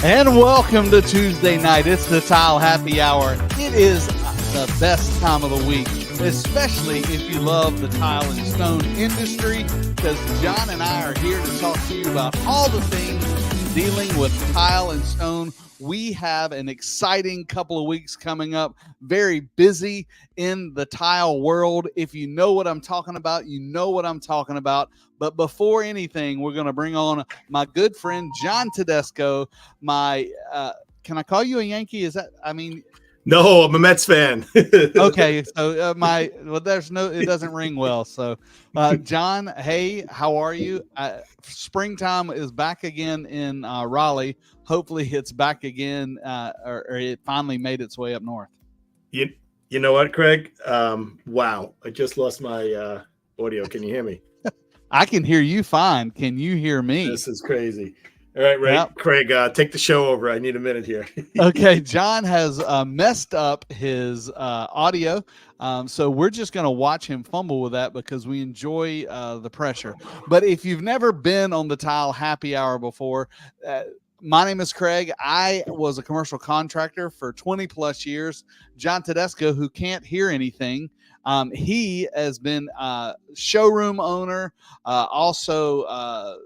And welcome to Tuesday night. It's the Tile Happy Hour. It is the best time of the week, especially if you love the tile and stone industry, because John and I are here to talk to you about all the things dealing with tile and stone. We have an exciting couple of weeks coming up, very busy in the tile world. If you know what I'm talking about, you know what I'm talking about. But before anything, we're going to bring on my good friend, John Tedesco. Can I call you a Yankee? No, I'm a Mets fan. Okay, so it doesn't ring well. So, John, hey, how are you? Springtime is back again in Raleigh. Hopefully, it's back again, or it finally made its way up north. You know what, Craig? Wow, I just lost my audio. Can you hear me? I can hear you fine. Can you hear me? This is crazy. All right, yep. Craig, take the show over. I need a minute here. Okay, John has messed up his audio, so we're just going to watch him fumble with that because we enjoy the pressure. But if you've never been on the Tile Happy Hour before, my name is Craig. I was a commercial contractor for 20 plus years. John Tedesco, who can't hear anything, he has been showroom owner, also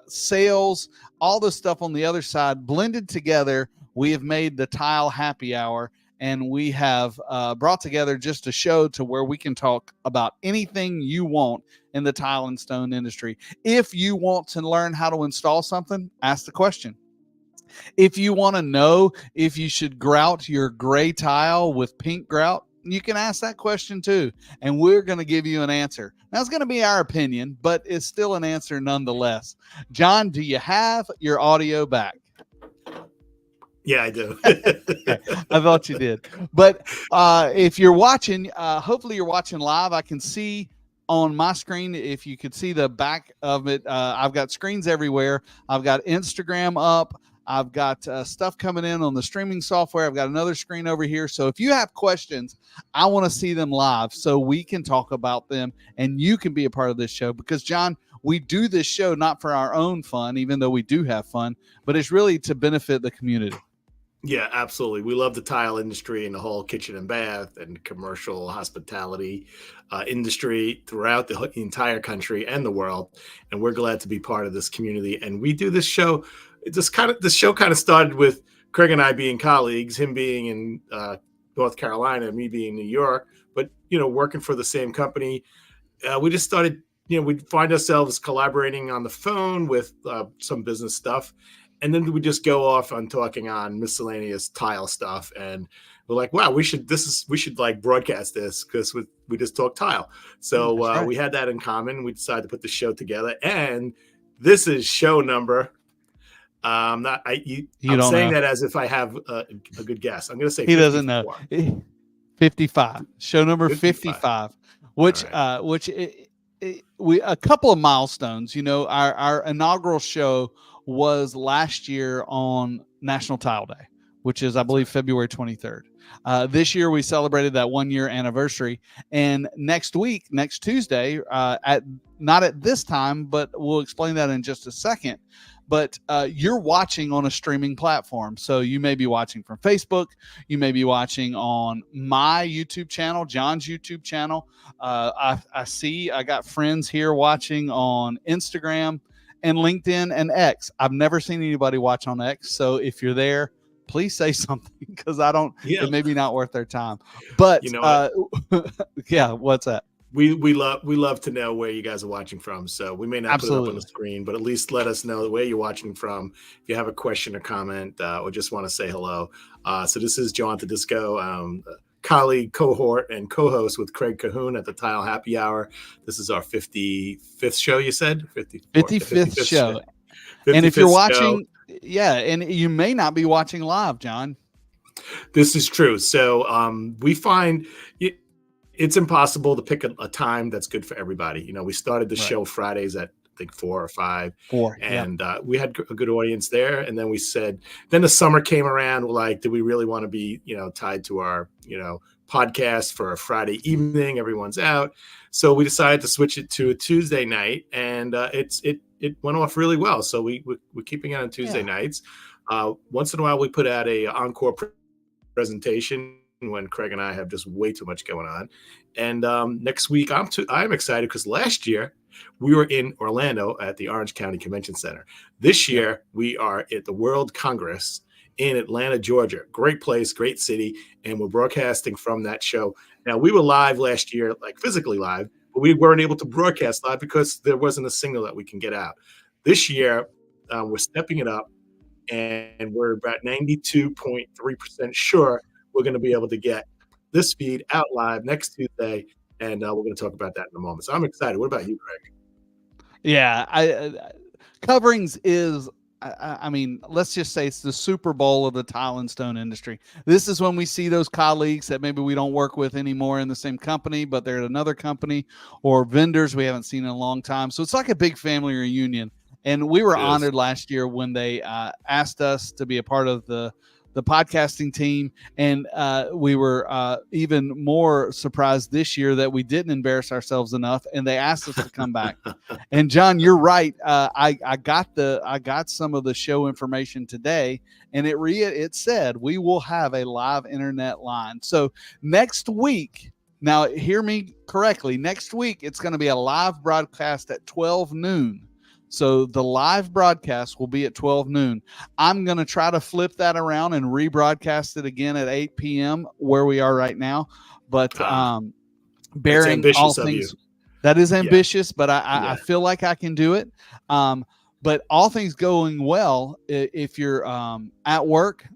sales, all the stuff on the other side blended together. We have made the Tile Happy Hour, and we have brought together just a show to where we can talk about anything you want in the tile and stone industry. If you want to learn how to install something, ask the question. If you want to know if you should grout your gray tile with pink grout, you can ask that question too, and we're going to give you an answer. Now, it's going to be our opinion, but it's still an answer nonetheless. John, do you have your audio back? Yeah, I do. I thought you did. But if you're watching, hopefully you're watching live. I can see on my screen, if you could see the back of it, I've got screens everywhere. I've got Instagram up. I've got stuff coming in on the streaming software. I've got another screen over here. So if you have questions, I want to see them live so we can talk about them and you can be a part of this show. Because, John, we do this show not for our own fun, even though we do have fun, but it's really to benefit the community. Yeah, absolutely. We love the tile industry and the whole kitchen and bath and commercial hospitality industry throughout the entire country and the world. And we're glad to be part of this community. And we do this show. This show kind of started with Craig and I being colleagues, him being in North Carolina, me being in New York, but, working for the same company. We just started, we'd find ourselves collaborating on the phone with some business stuff. And then we just go off on talking on miscellaneous tile stuff. And we're like, wow, we should like broadcast this because we just talk tile. So right. We had that in common. We decided to put the show together. And this is show number. I'm saying that as if I have a good guess. I'm going to say he 54. Doesn't know. 55. Show number 55. Which right. We a couple of milestones. Our inaugural show was last year on National Tile Day, which is, I believe, February 23rd. This year we celebrated that 1 year anniversary, and next Tuesday, not at this time, but we'll explain that in just a second. But you're watching on a streaming platform. So you may be watching from Facebook. You may be watching on my YouTube channel, John's YouTube channel. I see I got friends here watching on Instagram and LinkedIn and X. I've never seen anybody watch on X. So if you're there, please say something because it may be not worth their time. But yeah, what's that? We love to know where you guys are watching from. So we may not Absolutely. Put it up on the screen, but at least let us know where you're watching from. If you have a question or comment or just want to say hello. So this is John Tedesco, colleague, cohort, and co-host with Craig Cahoon at the Tile Happy Hour. This is our 55th show, you said? 55th show. And if you're watching, and you may not be watching live, John. This is true. So we find it's impossible to pick a time that's good for everybody. We started the show Fridays at I think 4 or 5. And we had a good audience there. And then we said, then the summer came around. We're like, do we really want to be, tied to our, podcast for a Friday evening? Everyone's out. So we decided to switch it to a Tuesday night, and it went off really well. So we're keeping it on Tuesday nights. Once in a while, we put out a encore presentation when Craig and I have just way too much going on. And next week, I'm excited because last year we were in Orlando at the Orange County Convention Center. This year we are at the World Congress in Atlanta, Georgia. Great place, great city, and we're broadcasting from that show. Now, we were live last year, like physically live, but we weren't able to broadcast live because there wasn't a signal that we can get out. This year, we're stepping it up, and we're about 92.3% sure we're going to be able to get this feed out live next Tuesday, and we're going to talk about that in a moment. So I'm excited. What about you, Craig? Yeah, coverings is, I mean, let's just say it's the Super Bowl of the tile and stone industry. This is when we see those colleagues that maybe we don't work with anymore in the same company, but they're at another company, or vendors we haven't seen in a long time. So it's like a big family reunion. And we were honored last year when they asked us to be a part of the podcasting team. And we were even more surprised this year that we didn't embarrass ourselves enough, and they asked us to come back. And John, you're right. I got some of the show information today, and it said we will have a live internet line. So next week, now hear me correctly, next week it's going to be a live broadcast at 12 noon. So the live broadcast will be at 12 noon. I'm going to try to flip that around and rebroadcast it again at 8 p.m. where we are right now. But bearing all things, that is ambitious, but I feel like I can do it. But all things going well, if you're at work,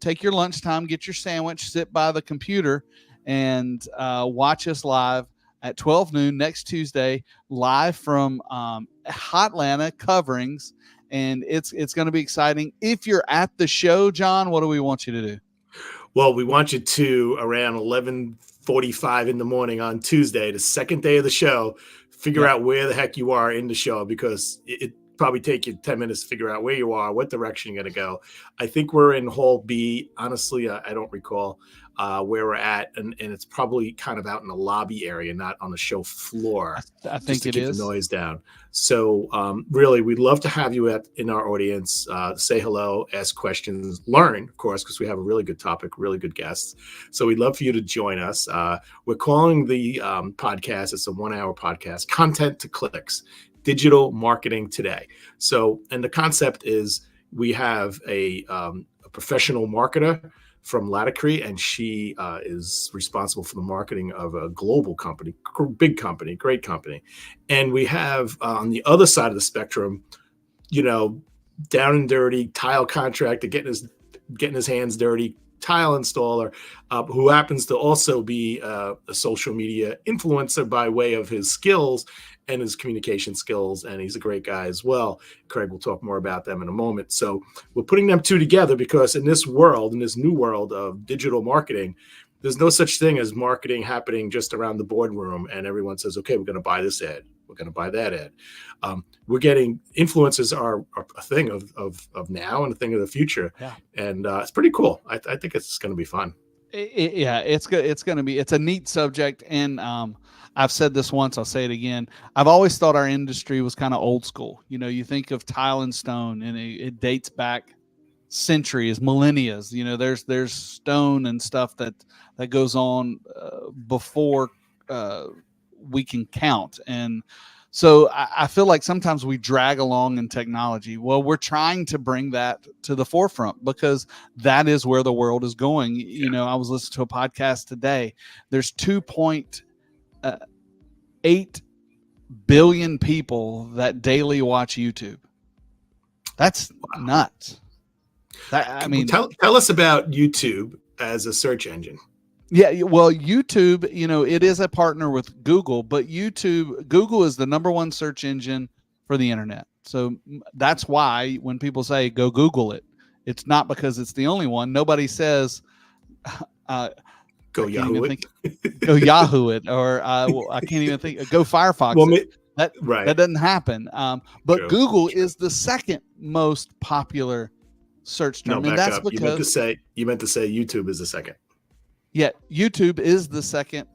take your lunchtime, get your sandwich, sit by the computer, and watch us live at 12 noon next Tuesday, live from Hotlanta coverings. And it's going to be exciting. If you're at the show, John, what do we want you to do? Well, we want you to, around 11:45 in the morning on Tuesday, the second day of the show, figure out where the heck you are in the show, because it probably take you 10 minutes to figure out where you are, what direction you're going to go. I think we're in Hall B. Honestly, I don't recall where we're at, and it's probably kind of out in the lobby area, not on the show floor. I think to it keep is the noise down. So really, we'd love to have you in our audience. Say hello, ask questions, learn, of course, because we have a really good topic, really good guests. So we'd love for you to join us. We're calling the podcast, it's a 1-hour podcast, Content to Clicks, Digital Marketing Today. So, and the concept is we have a professional marketer from Laticrete, and she is responsible for the marketing of a global company, big company, great company. And we have on the other side of the spectrum, down and dirty tile contractor getting his hands dirty, tile installer, who happens to also be a social media influencer by way of his skills and his communication skills, and he's a great guy as well. Craig will talk more about them in a moment. So we're putting them two together because in this new world of digital marketing, there's no such thing as marketing happening just around the boardroom and everyone says, okay, we're going to buy this ad, we're going to buy that ad. We're getting influencers are a thing of now and a thing of the future. Yeah. And it's pretty cool. I think it's going to be fun. It's going to be, it's a neat subject. And I've said this once, I'll say it again. I've always thought our industry was kind of old school. You think of tile and stone, and it dates back centuries, millennia. There's stone and stuff that goes on before we can count. And so I feel like sometimes we drag along in technology. Well, we're trying to bring that to the forefront because that is where the world is going. I was listening to a podcast today. There's 2.8 billion people that daily watch YouTube. That's nuts. Tell us about YouTube as a search engine. Yeah, well, YouTube, it is a partner with Google, but Google is the number one search engine for the internet. So that's why when people say go Google it, it's not because it's the only one. Nobody says go Yahoo it. Go Yahoo it, or I can't even think. Go Firefox it. That doesn't happen. But true, Google is the second most popular search term, and that's because you meant to say YouTube is the second. Yeah, YouTube is the second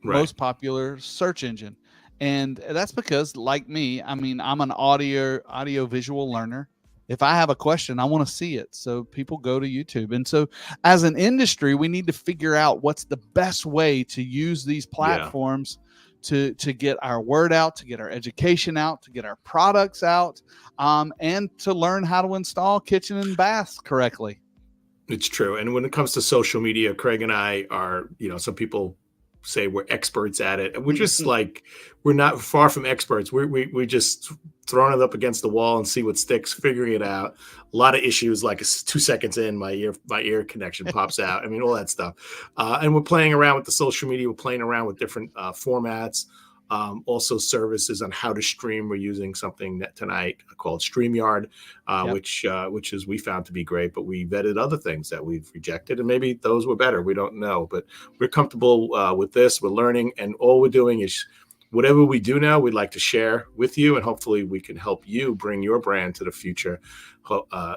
most popular search engine. And that's because, like me, I'm an audio visual learner. if I have a question, I want to see it. So people go to YouTube. And so as an industry, we need to figure out what's the best way to use these platforms to get our word out, to get our education out, to get our products out, and to learn how to install kitchen and baths correctly. It's true. And when it comes to social media, Craig and I are, some people say we're experts at it. And we're just like, we're not far from experts. We just throwing it up against the wall and see what sticks, figuring it out. A lot of issues, like 2 seconds in, my ear connection pops out. I mean, all that stuff. And we're playing around with the social media. We're playing around with different formats. Also services on how to stream. We're using something tonight called StreamYard, which is we found to be great, but we vetted other things that we've rejected, and maybe those were better. We don't know, but we're comfortable with this. We're learning, and all we're doing is whatever we do now, we'd like to share with you, and hopefully we can help you bring your brand to the future,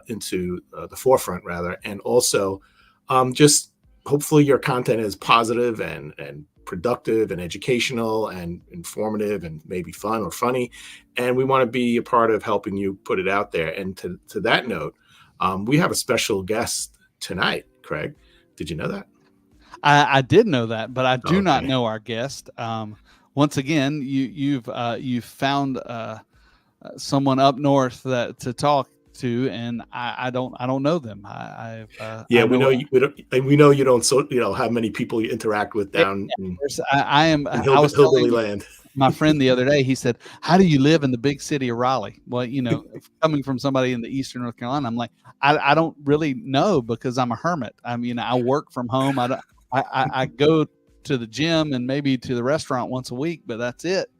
into the forefront rather, and also just hopefully your content is positive and productive and educational and informative and maybe fun or funny. And we want to be a part of helping you put it out there. And to that note, we have a special guest tonight, Craig. Did you know that? I did know that, but I do not know our guest. Once again, you've found someone up north to talk to, and I don't know them. We know you don't have many people you interact with down in hillbilly land. My friend the other day, he said, "How do you live in the big city of Raleigh?" Well, coming from somebody in the eastern North Carolina, I'm like, I don't really know, because I'm a hermit. I mean, I work from home. I go to the gym and maybe to the restaurant once a week, but that's it.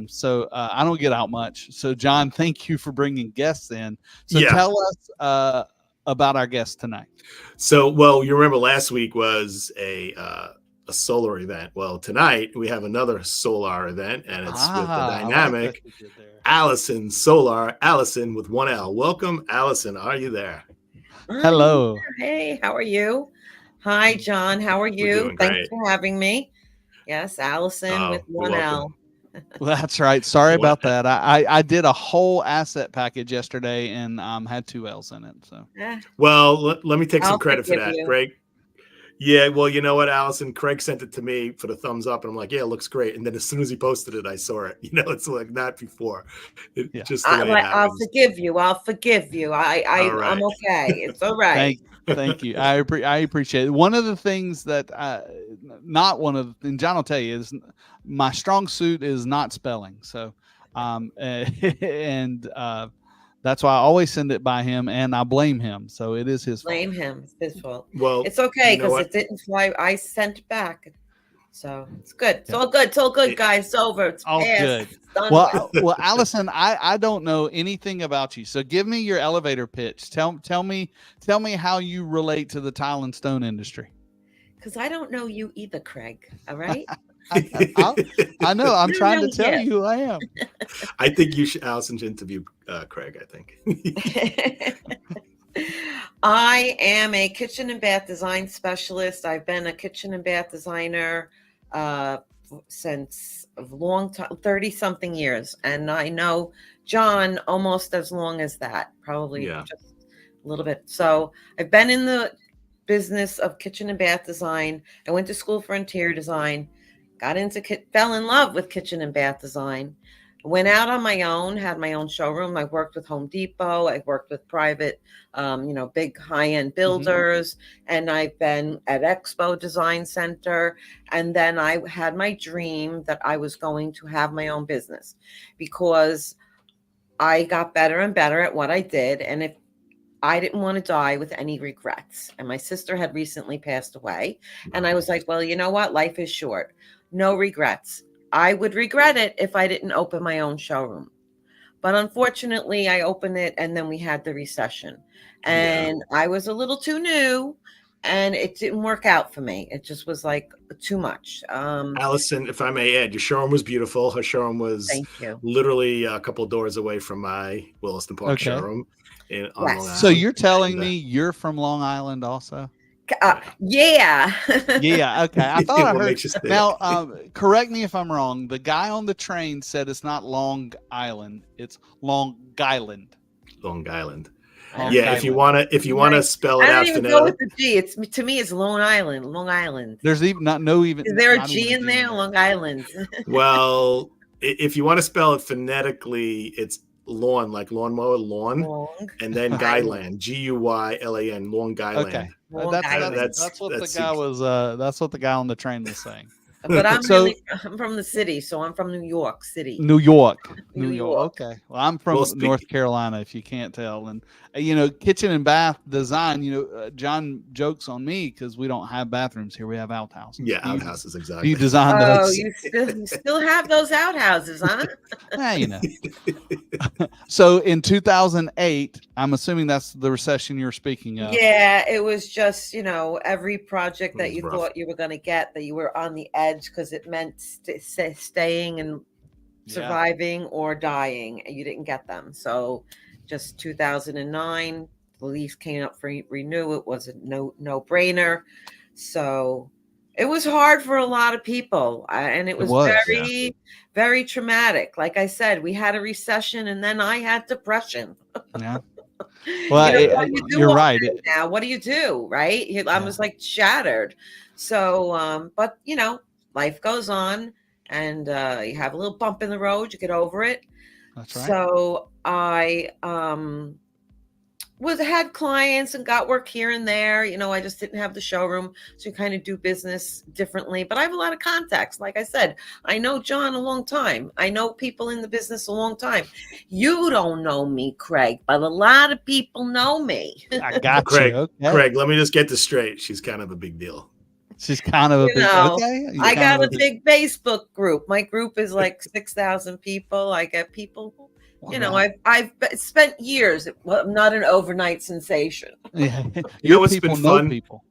So I don't get out much. So John, thank you for bringing guests in. So tell us about our guest tonight. So, well, you remember last week was a solar event. Well, tonight we have another solar event, and it's with the dynamic Alison Solar. Alison with 1 L. Welcome, Alison. Are you there? Hello. Hey, how are you? Hi, John. How are you? Thanks for having me. Yes, Alison with 1 L. Well, that's right. Sorry about that. I did a whole asset package yesterday and had 2 L's in it. So, well, let me take some credit for that, Greg. Yeah, well, you know what, Alison? Craig sent it to me for the thumbs up, and I'm like, yeah, it looks great. And then as soon as he posted it, I saw it. It's like not before. I'll forgive you. I'm okay. It's all right. Thank you. I appreciate it. One of the things that, and John will tell you, is my strong suit is not spelling. So, that's why I always send it by him, and I blame him. So it is his fault. Blame him. It's his fault. Well, it's okay, because it didn't fly. I sent back. So it's good. It's all good. It's all good, guys. It's over. It's all past. good. It's done. Well, Alison, I don't know anything about you. So give me your elevator pitch. Tell me how you relate to the tile and stone industry. Because I don't know you either, Craig. All right. I know. I'm trying to tell you who I am. I think Alison should interview Craig, I think. I am a kitchen and bath design specialist. I've been a kitchen and bath designer since a long time, 30 something years. And I know John almost as long as that, probably just a little bit. So I've been in the business of kitchen and bath design. I went to school for interior design. Fell in love with kitchen and bath design, went out on my own, had my own showroom. I worked with Home Depot. I worked with private, big high-end builders. And I've been at Expo Design Center. And then I had my dream that I was going to have my own business, because I got better and better at what I did. And if I didn't want to die with any regrets. And my sister had recently passed away. And I was like, well, you know what? Life is short. No regrets. I would regret it if I didn't open my own showroom. But unfortunately, I opened it, and then we had the recession. And I was a little too new, and it didn't work out for me. It just was like too much. Alison, if I may add, your showroom was beautiful. Her showroom was literally a couple of doors away from my Williston Park showroom. On Long Island. So you're telling me you're from Long Island also? Yeah. Yeah. Okay. I thought I heard. Now, correct me if I'm wrong. The guy on the train said it's not Long Island; it's Long Island. Long Island. Long Yeah, Island. if you wanna spell I it don't out even go with phonetically, the G. It's to me, it's Long Island. Long Island. There's even Is there a not even G in there? Long Island. well, if you want to spell it phonetically, it's lawn, like lawnmower, lawn, Long and then Island. Guyland, Guylan, Long Okay. Guyland. Long Island. That's what the That's guy was that's what the guy on the train was saying. But I'm So from the city, so I'm from New York City. New York. New York. Okay. Well, I'm Well, from North Carolina, if you can't tell. And kitchen and bath design. John jokes on me because we don't have bathrooms here. We have outhouses. yeah, outhouses, Do exactly. you design Oh, those? you still have those outhouses, huh? So in 2008, I'm assuming that's the recession you're speaking of. Yeah, it was just, every project It that was you rough. thought you were going to get, that you were on the edge because it meant staying and surviving or dying, and you didn't get them. So just 2009, the lease came up for renew. It was a no-brainer. So it was hard for a lot of people, and it was very, very traumatic. Like I said, we had a recession, and then I had depression. Yeah. Well, you're right. Now, what do you do? Right? I was like shattered. So, but life goes on, and you have a little bump in the road. You get over it. That's right. So I had clients and got work here and there. I just didn't have the showroom, so you kind of do business differently. But I have a lot of contacts. Like I said, I know John a long time. I know people in the business a long time. You don't know me, Craig, but a lot of people know me. I got Craig. you. Okay. Craig, let me just get this straight. She's kind of a big deal. She's kind of a big. Okay. I got a big Facebook group. My group is like 6,000 people. I get people. I've spent years. Well, I'm not an overnight sensation. Yeah. What's people been know fun? People.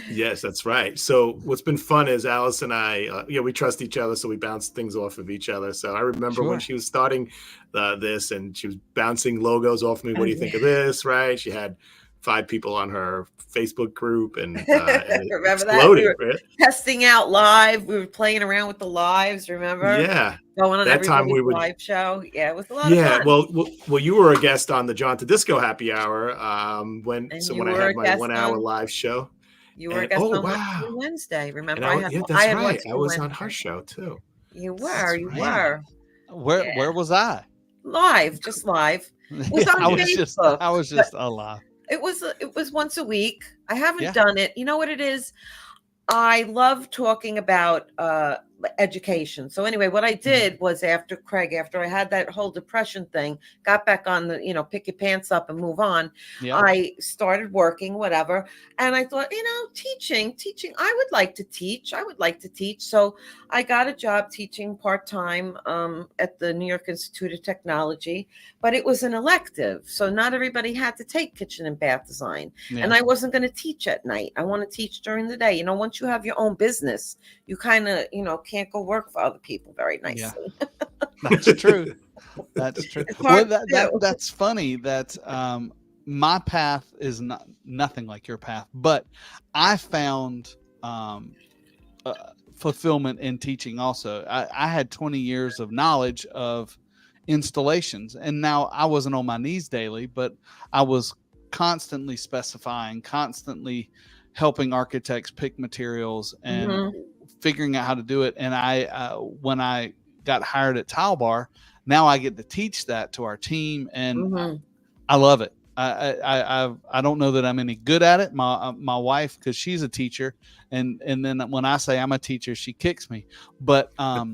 Yes, that's right. So what's been fun is Alice and I, we trust each other, so we bounce things off of each other. So I remember when she was starting this, and she was bouncing logos off me. What do you think of this? Right? She had 5 people on her Facebook group, and it remember exploded. that? We were testing out live. We were playing around with the lives. Remember? Yeah. Going on that time we would live show. Yeah, it was a lot of fun. Well, you were a guest on the John to Disco Happy Hour when I had my 1 hour live show. You were a guest on Wednesday. Remember? That's right. I was on her show too. You were. You were. Where was I? Live, just live. It was on Facebook. I was just alive. It was once a week. I haven't done it. You know what it is? I love talking about education. So anyway, what I did was after I had that whole depression thing, got back on the, pick your pants up and move on. Yeah. I started working, whatever. And I thought, teaching, I would like to teach. So I got a job teaching part-time at the New York Institute of Technology, but it was an elective. So not everybody had to take kitchen and bath design. Yeah. And I wasn't going to teach at night. I want to teach during the day. Once you have your own business, you kind of, can't go work for other people very nicely. Yeah. That's true. That's true. Well, that's funny that my path is nothing like your path, but I found fulfillment in teaching also. I had 20 years of knowledge of installations, and now I wasn't on my knees daily, but I was constantly specifying, constantly helping architects pick materials and figuring out how to do it. And when I got hired at Tile Bar, now I get to teach that to our team, and I love it. I don't know that I'm any good at it. My wife, because she's a teacher, and then when I say I'm a teacher, she kicks me. But a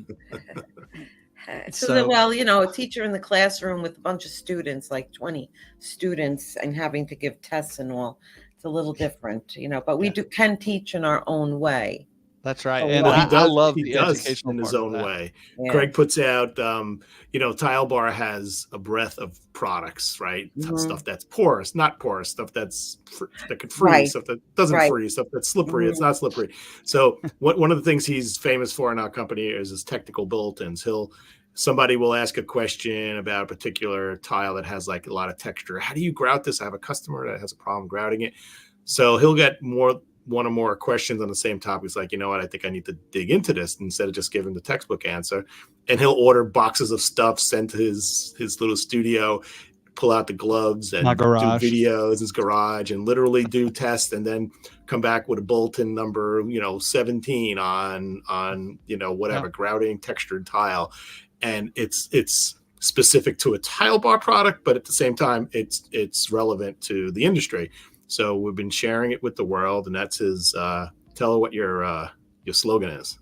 teacher in the classroom with a bunch of students, like 20 students, and having to give tests and all, it's a little different, but we can teach in our own way. That's right. And I love the educational in his own way. Yeah. Craig puts out, Tile Bar has a breadth of products, right? Stuff that's porous, not porous, stuff that could freeze, stuff that doesn't freeze, stuff that's slippery, it's not slippery. So one of the things he's famous for in our company is his technical bulletins. Somebody will ask a question about a particular tile that has like a lot of texture. How do you grout this? I have a customer that has a problem grouting it. So he'll get one or more questions on the same topic. It's like, you know what, I think I need to dig into this instead of just giving the textbook answer. And he'll order boxes of stuff sent to his little studio, pull out the gloves and My do garage. videos in his garage and literally do tests and then come back with a bulletin number, 17 on whatever grouting textured tile. And it's specific to a tile bar product, but at the same time, it's relevant to the industry. So we've been sharing it with the world, and that's his tell her what your slogan is.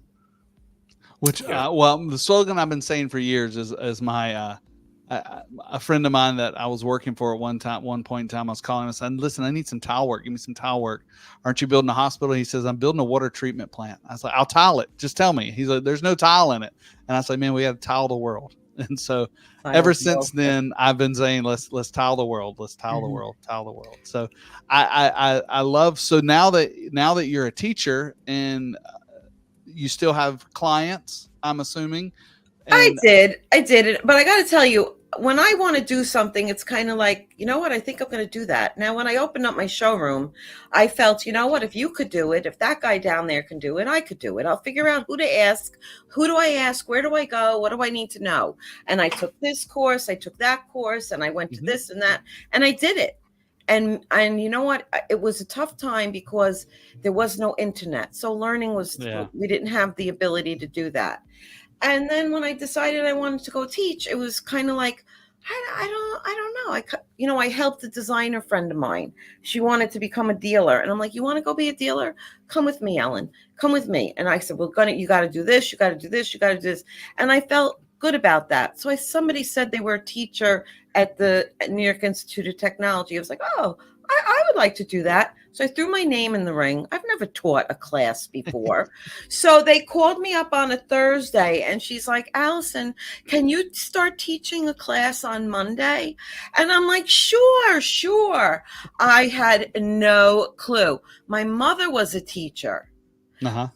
Which, well, the slogan I've been saying for years is my, a friend of mine that I was working for at one point in time, I was calling and saying, listen, I need some tile work. Give me some tile work. Aren't you building a hospital? He says, I'm building a water treatment plant. I was like, I'll tile it. Just tell me. He's like, there's no tile in it. And I was like, man, we got to tile the world. And so ever since then, I've been saying, let's tile the world. Let's tile the world, tile the world. So I love, so now that you're a teacher and you still have clients, I'm assuming. I did it, but I got to tell you, when I want to do something, it's kind of like, you know what, I think I'm going to do that. Now, when I opened up my showroom, I felt, you know what, if you could do it, if that guy down there can do it, I could do it. I'll figure out who to ask. Who do I ask? Where do I go? What do I need to know? And I took this course, I took that course, and I went to this and that, and I did it. And you know what, it was a tough time because there was no internet. So learning was, we didn't have the ability to do that. And then when I decided I wanted to go teach, it was kind of like, I don't know. I helped a designer friend of mine. She wanted to become a dealer. And I'm like, you want to go be a dealer? Come with me, Ellen. Come with me. And I said, well, you got to do this. You got to do this. You got to do this. And I felt good about that. So somebody said they were a teacher at the New York Institute of Technology. I was like, oh, I would like to do that. So I threw my name in the ring. I've never taught a class before. So they called me up on a Thursday and she's like, Alison, can you start teaching a class on Monday? And I'm like, sure. I had no clue. My mother was a teacher.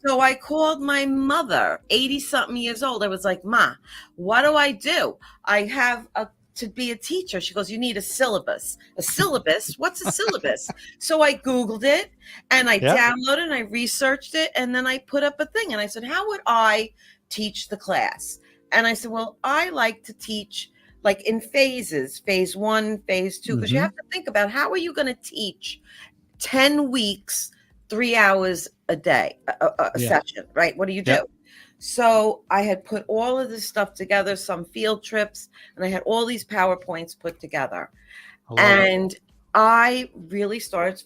So I called my mother, 80-something years old. I was like, Ma, what do? I have to be a teacher. She goes, you need a syllabus. A syllabus? What's a syllabus? So I Googled it and I downloaded and I researched it. And then I put up a thing and I said, how would I teach the class? And I said, well, I like to teach like in phases, phase 1, phase 2, because you have to think about how are you going to teach 10 weeks, 3 hours a day, a session, right? What do you do? So I had put all of this stuff together, some field trips, and I had all these PowerPoints put together. And I really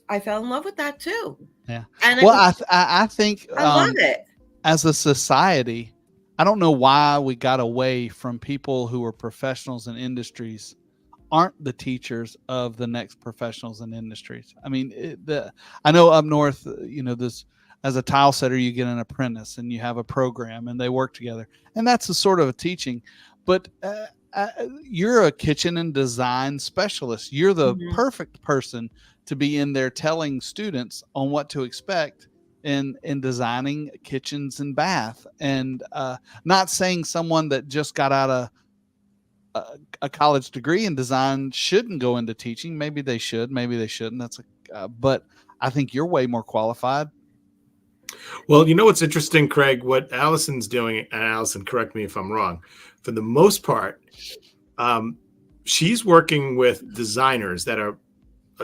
I fell in love with that too. Yeah. And I think I love it. As a society, I don't know why we got away from people who are professionals in industries aren't the teachers of the next professionals in industries. I mean, I know up north, as a tile setter, you get an apprentice and you have a program and they work together. And that's a sort of a teaching. But you're a kitchen and design specialist. You're the perfect person to be in there telling students on what to expect in designing kitchens and bath. And not saying someone that just got out of a college degree in design shouldn't go into teaching. Maybe they should, maybe they shouldn't. But I think you're way more qualified. Well, what's interesting, Craig, what Alison's doing, and Alison, correct me if I'm wrong, for the most part, she's working with designers that are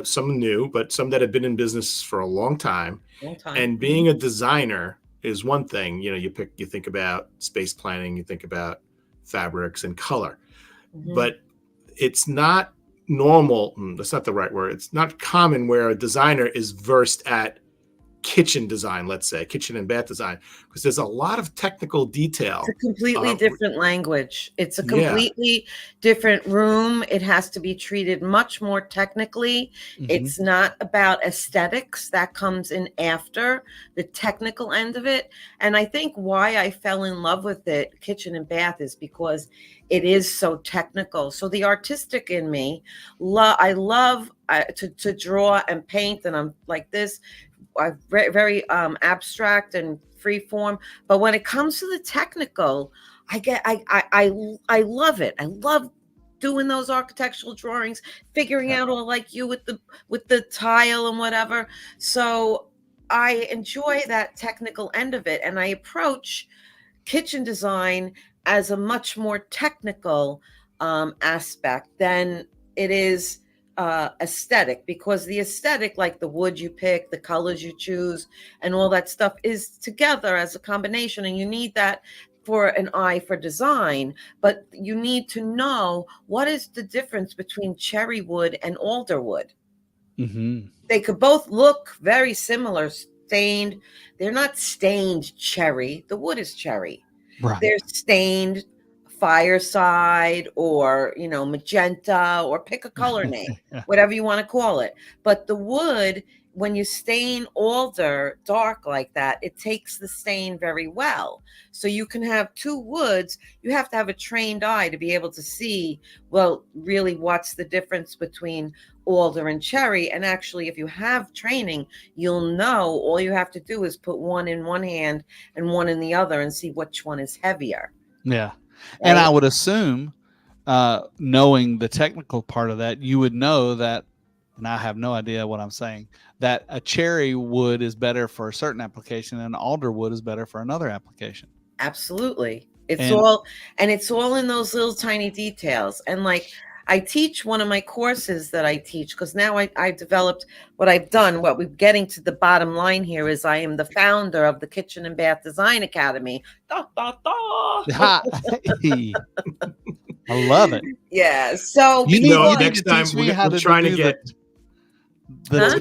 some new, but some that have been in business for a long time. And being a designer is one thing. You think about space planning, you think about fabrics and color, but it's not normal. That's not the right word. It's not common where a designer is versed at kitchen design, let's say kitchen and bath design, because there's a lot of technical detail. It's a completely different language. It's a completely different room. It has to be treated much more technically. It's not about aesthetics. That comes in after the technical end of it. And I think why I fell in love with it, kitchen and bath, is because it is so technical. So the artistic in me, I love to draw and paint, and I'm like this. I'm very abstract and free form, but when it comes to the technical, I love it. I love doing those architectural drawings, figuring out all like you with the tile and whatever. So I enjoy that technical end of it, and I approach kitchen design as a much more technical aspect than it is aesthetic, because the aesthetic, like the wood you pick, the colors you choose, and all that stuff is together as a combination, and you need that for an eye for design. But you need to know what is the difference between cherry wood and alder wood. Mm-hmm. They could both look very similar, stained. They're not stained cherry. The wood is cherry. Right. They're stained fireside, or magenta, or pick a color name, whatever you want to call it. But the wood, when you stain alder dark like that, it takes the stain very well. So you can have two woods. You have to have a trained eye to be able to see, well, really what's the difference between alder and cherry. And actually, if you have training, you'll know. All you have to do is put one in one hand and one in the other and see which one is heavier. Yeah. And I would assume, knowing the technical part of that, you would know that, and I have no idea what I'm saying, that a cherry wood is better for a certain application and alder wood is better for another application. Absolutely. It's all in those little tiny details. And like, I teach one of my courses that I teach, because now I developed what I've done. What we're getting to the bottom line here is I am the founder of the Kitchen and Bath Design Academy. Da, da, da. I love it. Yeah. So you need next to time teach me how to trying do to get the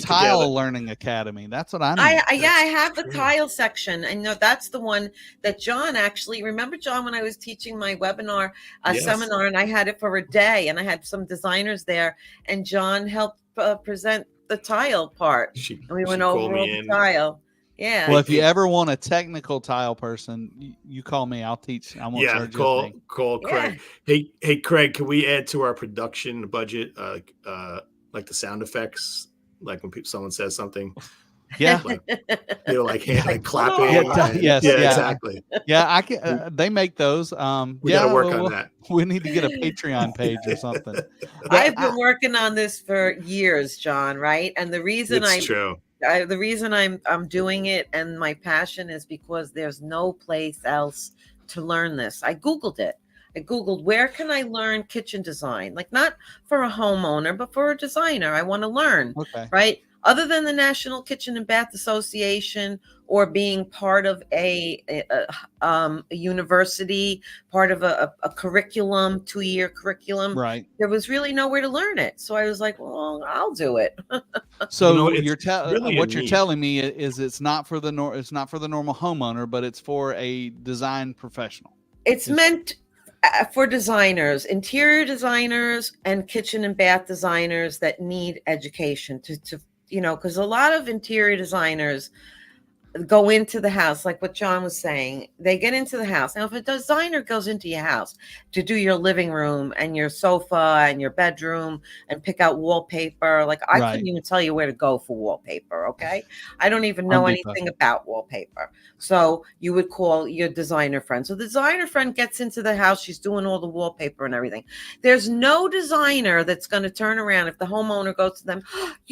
tile learning academy. That's what I need. I have the tile section. And that's the one that John actually, remember John, when I was teaching my webinar seminar, and I had it for a day, and I had some designers there, and John helped present the tile part. And we went over the tile. Yeah. Well, if you ever want a technical tile person, you call me. I'll teach. I won't charge you. Call Craig. Hey, Craig, can we add to our production budget, like the sound effects, like when someone says something? Yeah. Like clapping. Yes. Exactly. Yeah, I can. They make those. We got to work on that. We need to get a Patreon page or something. I've been working on this for years, John. Right, and the reason the reason I'm doing it, and my passion, is because there's no place else to learn this. I Googled it. I Googled, where can I learn kitchen design? Like, not for a homeowner, but for a designer. I want to learn, right? Other than the National Kitchen and Bath Association, or being part of a university, part of a curriculum, 2-year curriculum. Right. There was really nowhere to learn it. So I was like, well, I'll do it. So what you're telling me is it's not for the normal homeowner, but it's for a design professional. It's meant for designers, interior designers, and kitchen and bath designers that need education to because a lot of interior designers go into the house, like what John was saying. They get into the house. Now, if a designer goes into your house to do your living room and your sofa and your bedroom and pick out wallpaper, like I couldn't even tell you where to go for wallpaper, okay? I don't even know anything about wallpaper. So you would call your designer friend. So the designer friend gets into the house. She's doing all the wallpaper and everything. There's no designer that's going to turn around if the homeowner goes to them,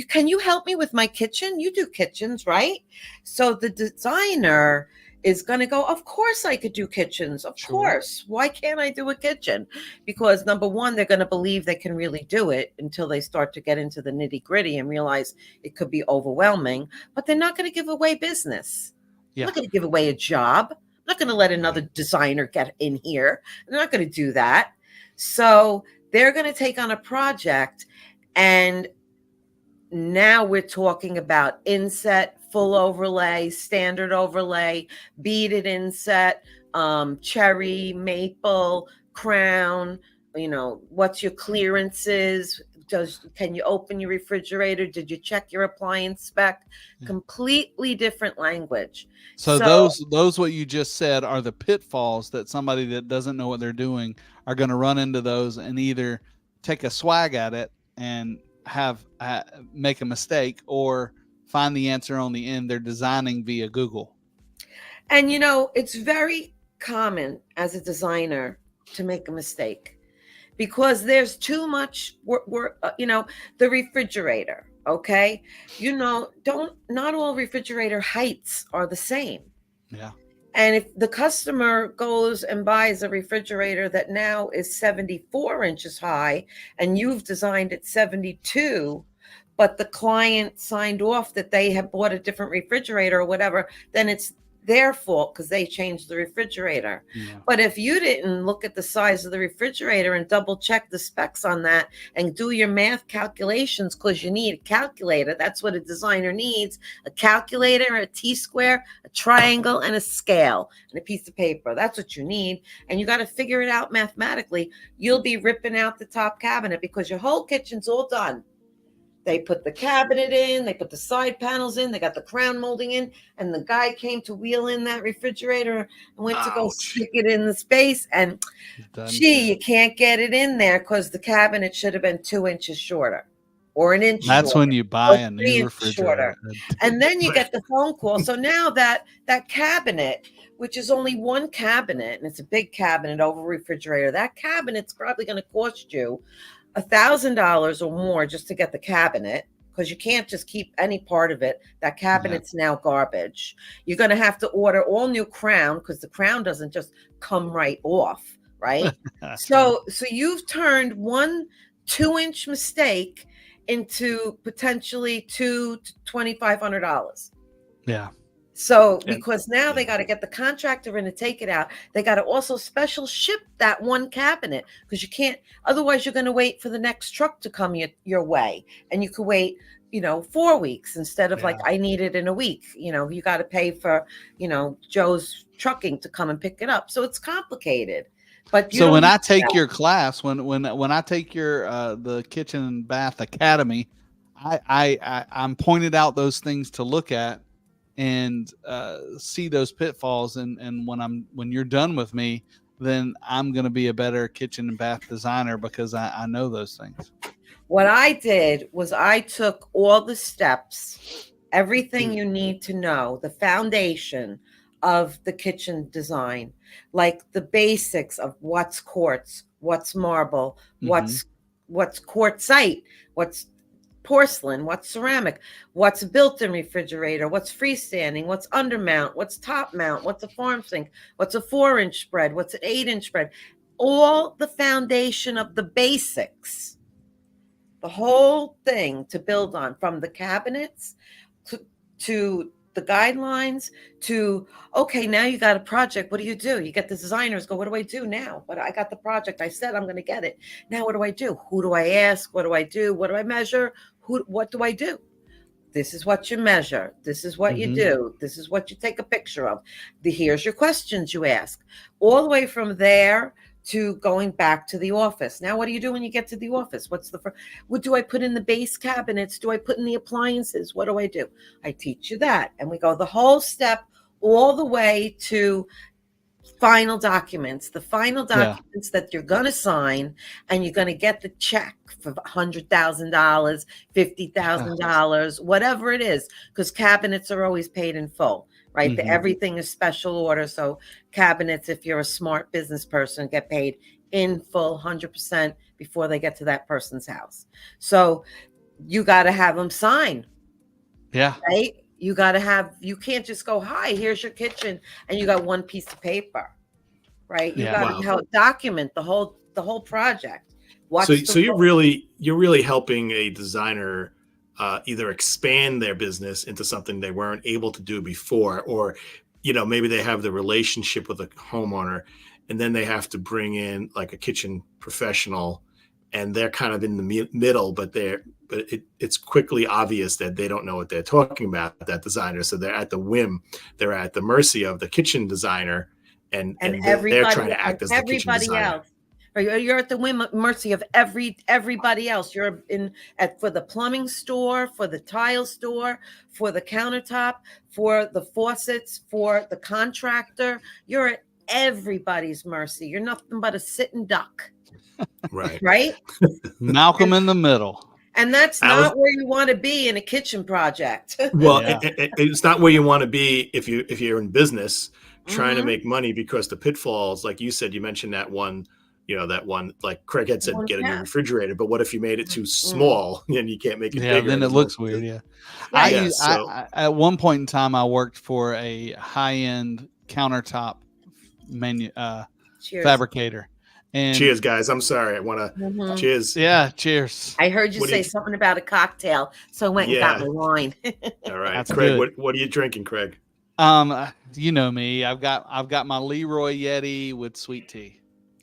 can you help me with my kitchen? You do kitchens, right? So the designer is going to go, of course I could do kitchens. Of course. Why can't I do a kitchen? Because number one, they're going to believe they can really do it until they start to get into the nitty gritty and realize it could be overwhelming, but they're not going to give away business. I'm not going to give away a job. I'm not going to let another designer get in here. They're not going to do that. So they're going to take on a project, and now we're talking about inset, full overlay, standard overlay, beaded inset, cherry, maple, crown, what's your clearances? Can you open your refrigerator? Did you check your appliance spec? Completely different language. So those what you just said are the pitfalls that somebody that doesn't know what they're doing are going to run into those, and either take a swag at it and make a mistake, or find the answer on the end. They're designing via Google. And it's very common as a designer to make a mistake, because there's too much work, the refrigerator. Okay. Not all refrigerator heights are the same. Yeah. And if the customer goes and buys a refrigerator that now is 74 inches high and you've designed it 72, but the client signed off that they have bought a different refrigerator or whatever, then it's their fault because they changed the refrigerator. Yeah. But if you didn't look at the size of the refrigerator and double check the specs on that and do your math calculations, because you need a calculator, that's what a designer needs: a calculator, a T-square, a triangle, and a scale, and a piece of paper. That's what you need. And you got to figure it out mathematically. You'll be ripping out the top cabinet because your whole kitchen's all done. They put the cabinet in, they put the side panels in, they got the crown molding in, and the guy came to wheel in that refrigerator and went to go stick it in the space. And you can't get it in there because the cabinet should have been 2 inches shorter or an inch. That's shorter, when you buy a new refrigerator. And then you get the phone call. So now that cabinet, which is only one cabinet, and it's a big cabinet over a refrigerator, that cabinet's probably going to cost you $1,000 or more just to get the cabinet, because you can't just keep any part of it. That cabinet's now garbage. You're going to have to order all new crown because the crown doesn't just come right off, right? So you've turned 1 2-inch mistake into potentially $2,000 to $2,500. Yeah. So because now they got to get the contractor in to take it out. They got to also special ship that one cabinet, because you can't, otherwise you're going to wait for the next truck to come your way. And you could wait, 4 weeks instead of like, I need it in a week. You got to pay for, Joe's trucking to come and pick it up. So it's complicated. But so when I take your class, when I take your the Kitchen and Bath Academy, I'm pointed out those things to look at and see those pitfalls. And when you're done with me, then I'm going to be a better kitchen and bath designer because I know those things. What I did was I took all the steps, everything you need to know, the foundation of the kitchen design, like the basics of what's quartz, what's marble, what's quartzite, what's porcelain, what's ceramic, what's built-in refrigerator, what's freestanding, what's undermount, what's top mount, what's a farm sink, what's a 4-inch spread, what's an 8-inch spread, all the foundation of the basics, the whole thing to build on, from the cabinets to the guidelines to, okay, now you got a project. What do? You get the designers go, what do I do now? But I got the project. I said I'm going to get it. Now what do I do? Who do I ask? What do I do? What do I measure? What do I do? This is what you measure. This is what you do. This is what you take a picture of. Here's your questions you ask. All the way from there to going back to the office. Now, what do you do when you get to the office? What do I put in the base cabinets? Do I put in the appliances? What do I do? I teach you that. And we go the whole step all the way to final documents, the final documents that you're going to sign, and you're going to get the check for $100,000, $50,000, whatever it is, because cabinets are always paid in full. Right. Everything is special order. So cabinets, if you're a smart business person, get paid in full 100% before they get to that person's house. So you got to have them sign. Yeah. Right. You can't just go, hi, here's your kitchen, and you got one piece of paper. Right. You got to document the whole project. So you're really helping a designer either expand their business into something they weren't able to do before, or, maybe they have the relationship with a homeowner and then they have to bring in like a kitchen professional and they're kind of in the middle, but it's quickly obvious that they don't know what they're talking about, that designer. So they're at the mercy of the kitchen designer and they're trying to act as the kitchen designer. You're at the mercy of everybody else. You're for the plumbing store, for the tile store, for the countertop, for the faucets, for the contractor. You're at everybody's mercy. You're nothing but a sitting duck. Right. Right? Malcolm in the middle. And that's not where you want to be in a kitchen project. Well, it's not where you want to be if you're in business trying to make money, because the pitfalls, like you said, you mentioned that one, like Craig had said, get a new refrigerator. But what if you made it too small and you can't make it bigger? Then it looks weird. Yeah. I at one point in time, I worked for a high-end countertop Cheers. fabricator. And cheers, guys. I'm sorry. I want to cheers. Yeah, cheers. I heard you say something about a cocktail, so I went and got my wine. All right, That's Craig. good. What are you drinking, Craig? You know me. I've got my Leroy Yeti with sweet tea.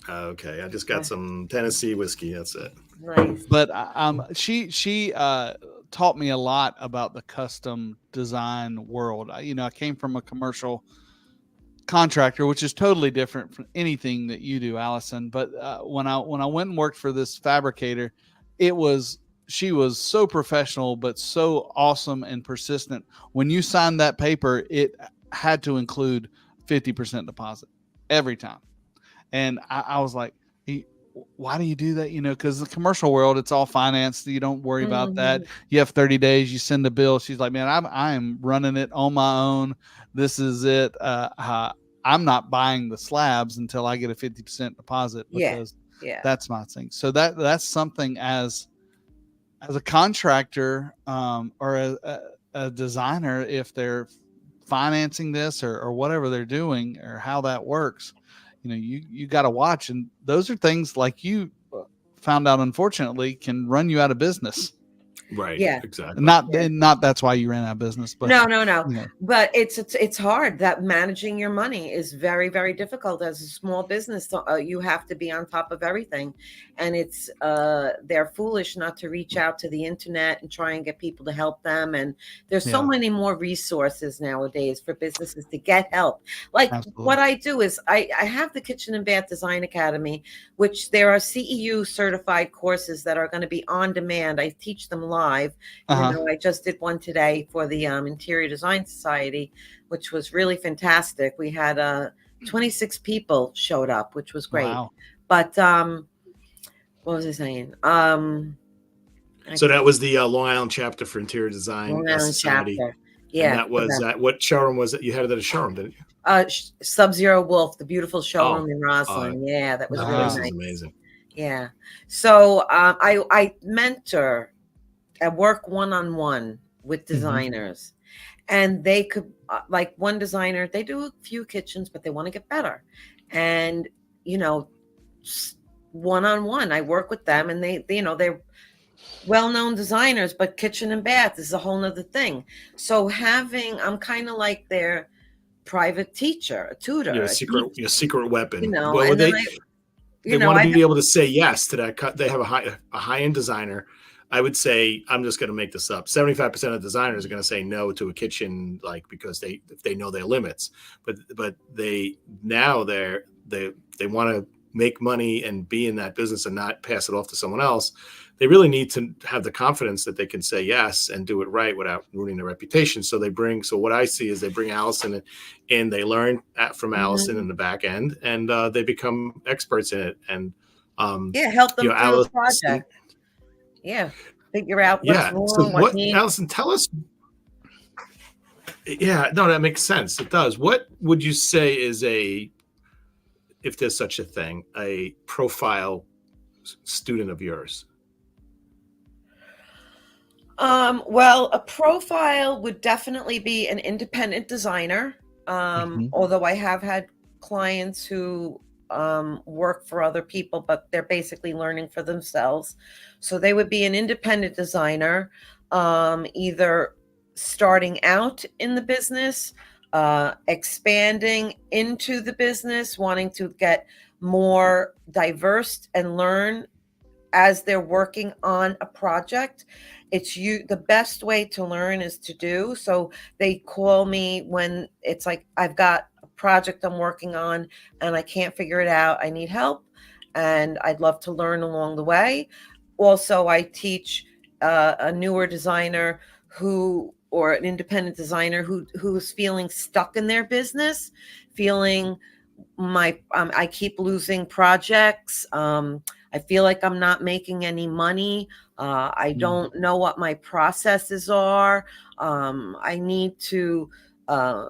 Okay, I just got some Tennessee whiskey. That's it. Nice. But she taught me a lot about the custom design world. I came from a commercial contractor, which is totally different from anything that you do, Allison. But when I went and worked for this fabricator, she was so professional, but so awesome and persistent. When you signed that paper, it had to include 50% deposit every time. And I was like, why do you do that? Because the commercial world, it's all financed. You don't worry about that. You have 30 days, you send a bill. She's like, man, I'm running it on my own. This is it. I'm not buying the slabs until I get a 50% deposit because that's my thing. So that's something as a contractor or a designer, if they're financing this or whatever they're doing or how that works, you got to watch. And those are things like you found out, unfortunately, can run you out of business. Right. Yeah. Exactly. Not that's why you ran out of business, but no. But it's hard. That managing your money is very, very difficult as a small business. So, you have to be on top of everything, and it's they're foolish not to reach out to the internet and try and get people to help them. And there's so many more resources nowadays for businesses to get help. Like Absolutely. What I do is I have the Kitchen and Bath Design Academy, which there are CEU certified courses that are going to be on demand. I teach them live. I just did one today for the Interior Design Society, which was really fantastic. We had 26 people showed up, which was great. Wow. But what was I saying? So that was the Long Island chapter for Interior Design Society. Chapter. Yeah. And that was what showroom was it? You had it at a showroom, didn't you? Sub-Zero Wolf, the beautiful showroom in Roslyn. Yeah, that was really nice. That was amazing. Yeah. So I mentor. I work one-on-one with designers, and they could, like one designer, they do a few kitchens, but they want to get better. And, one-on-one, I work with them, and they're well-known designers, but kitchen and bath is a whole nother thing. So I'm kind of like their private teacher, a tutor. Your secret weapon. Well, they want to be able to say yes to that. They have a high-end designer. I would say, I'm just going to make this up, 75% of designers are going to say no to a kitchen, because if they know their limits. But they want to make money and be in that business and not pass it off to someone else. They really need to have the confidence that they can say yes and do it right without ruining their reputation. So what I see is they bring Allison in, they learn from Allison in the back end, and they become experts in it. And help them through the project. Yeah, figure out what's wrong. So Allison, tell us. Yeah, no, that makes sense. It does. What would you say is if there's such a thing, a profile student of yours? Well, a profile would definitely be an independent designer. Although I have had clients who work for other people, but they're basically learning for themselves. So they would be an independent designer, either starting out in the business, expanding into the business, wanting to get more diverse and learn as they're working on a project. The best way to learn is to do. So they call me when it's like, I've got a project I'm working on and I can't figure it out. I need help and I'd love to learn along the way. Also, I teach a newer designer or an independent designer who's feeling stuck in their business, feeling I keep losing projects. I feel like I'm not making any money. I don't know what my processes are. I need to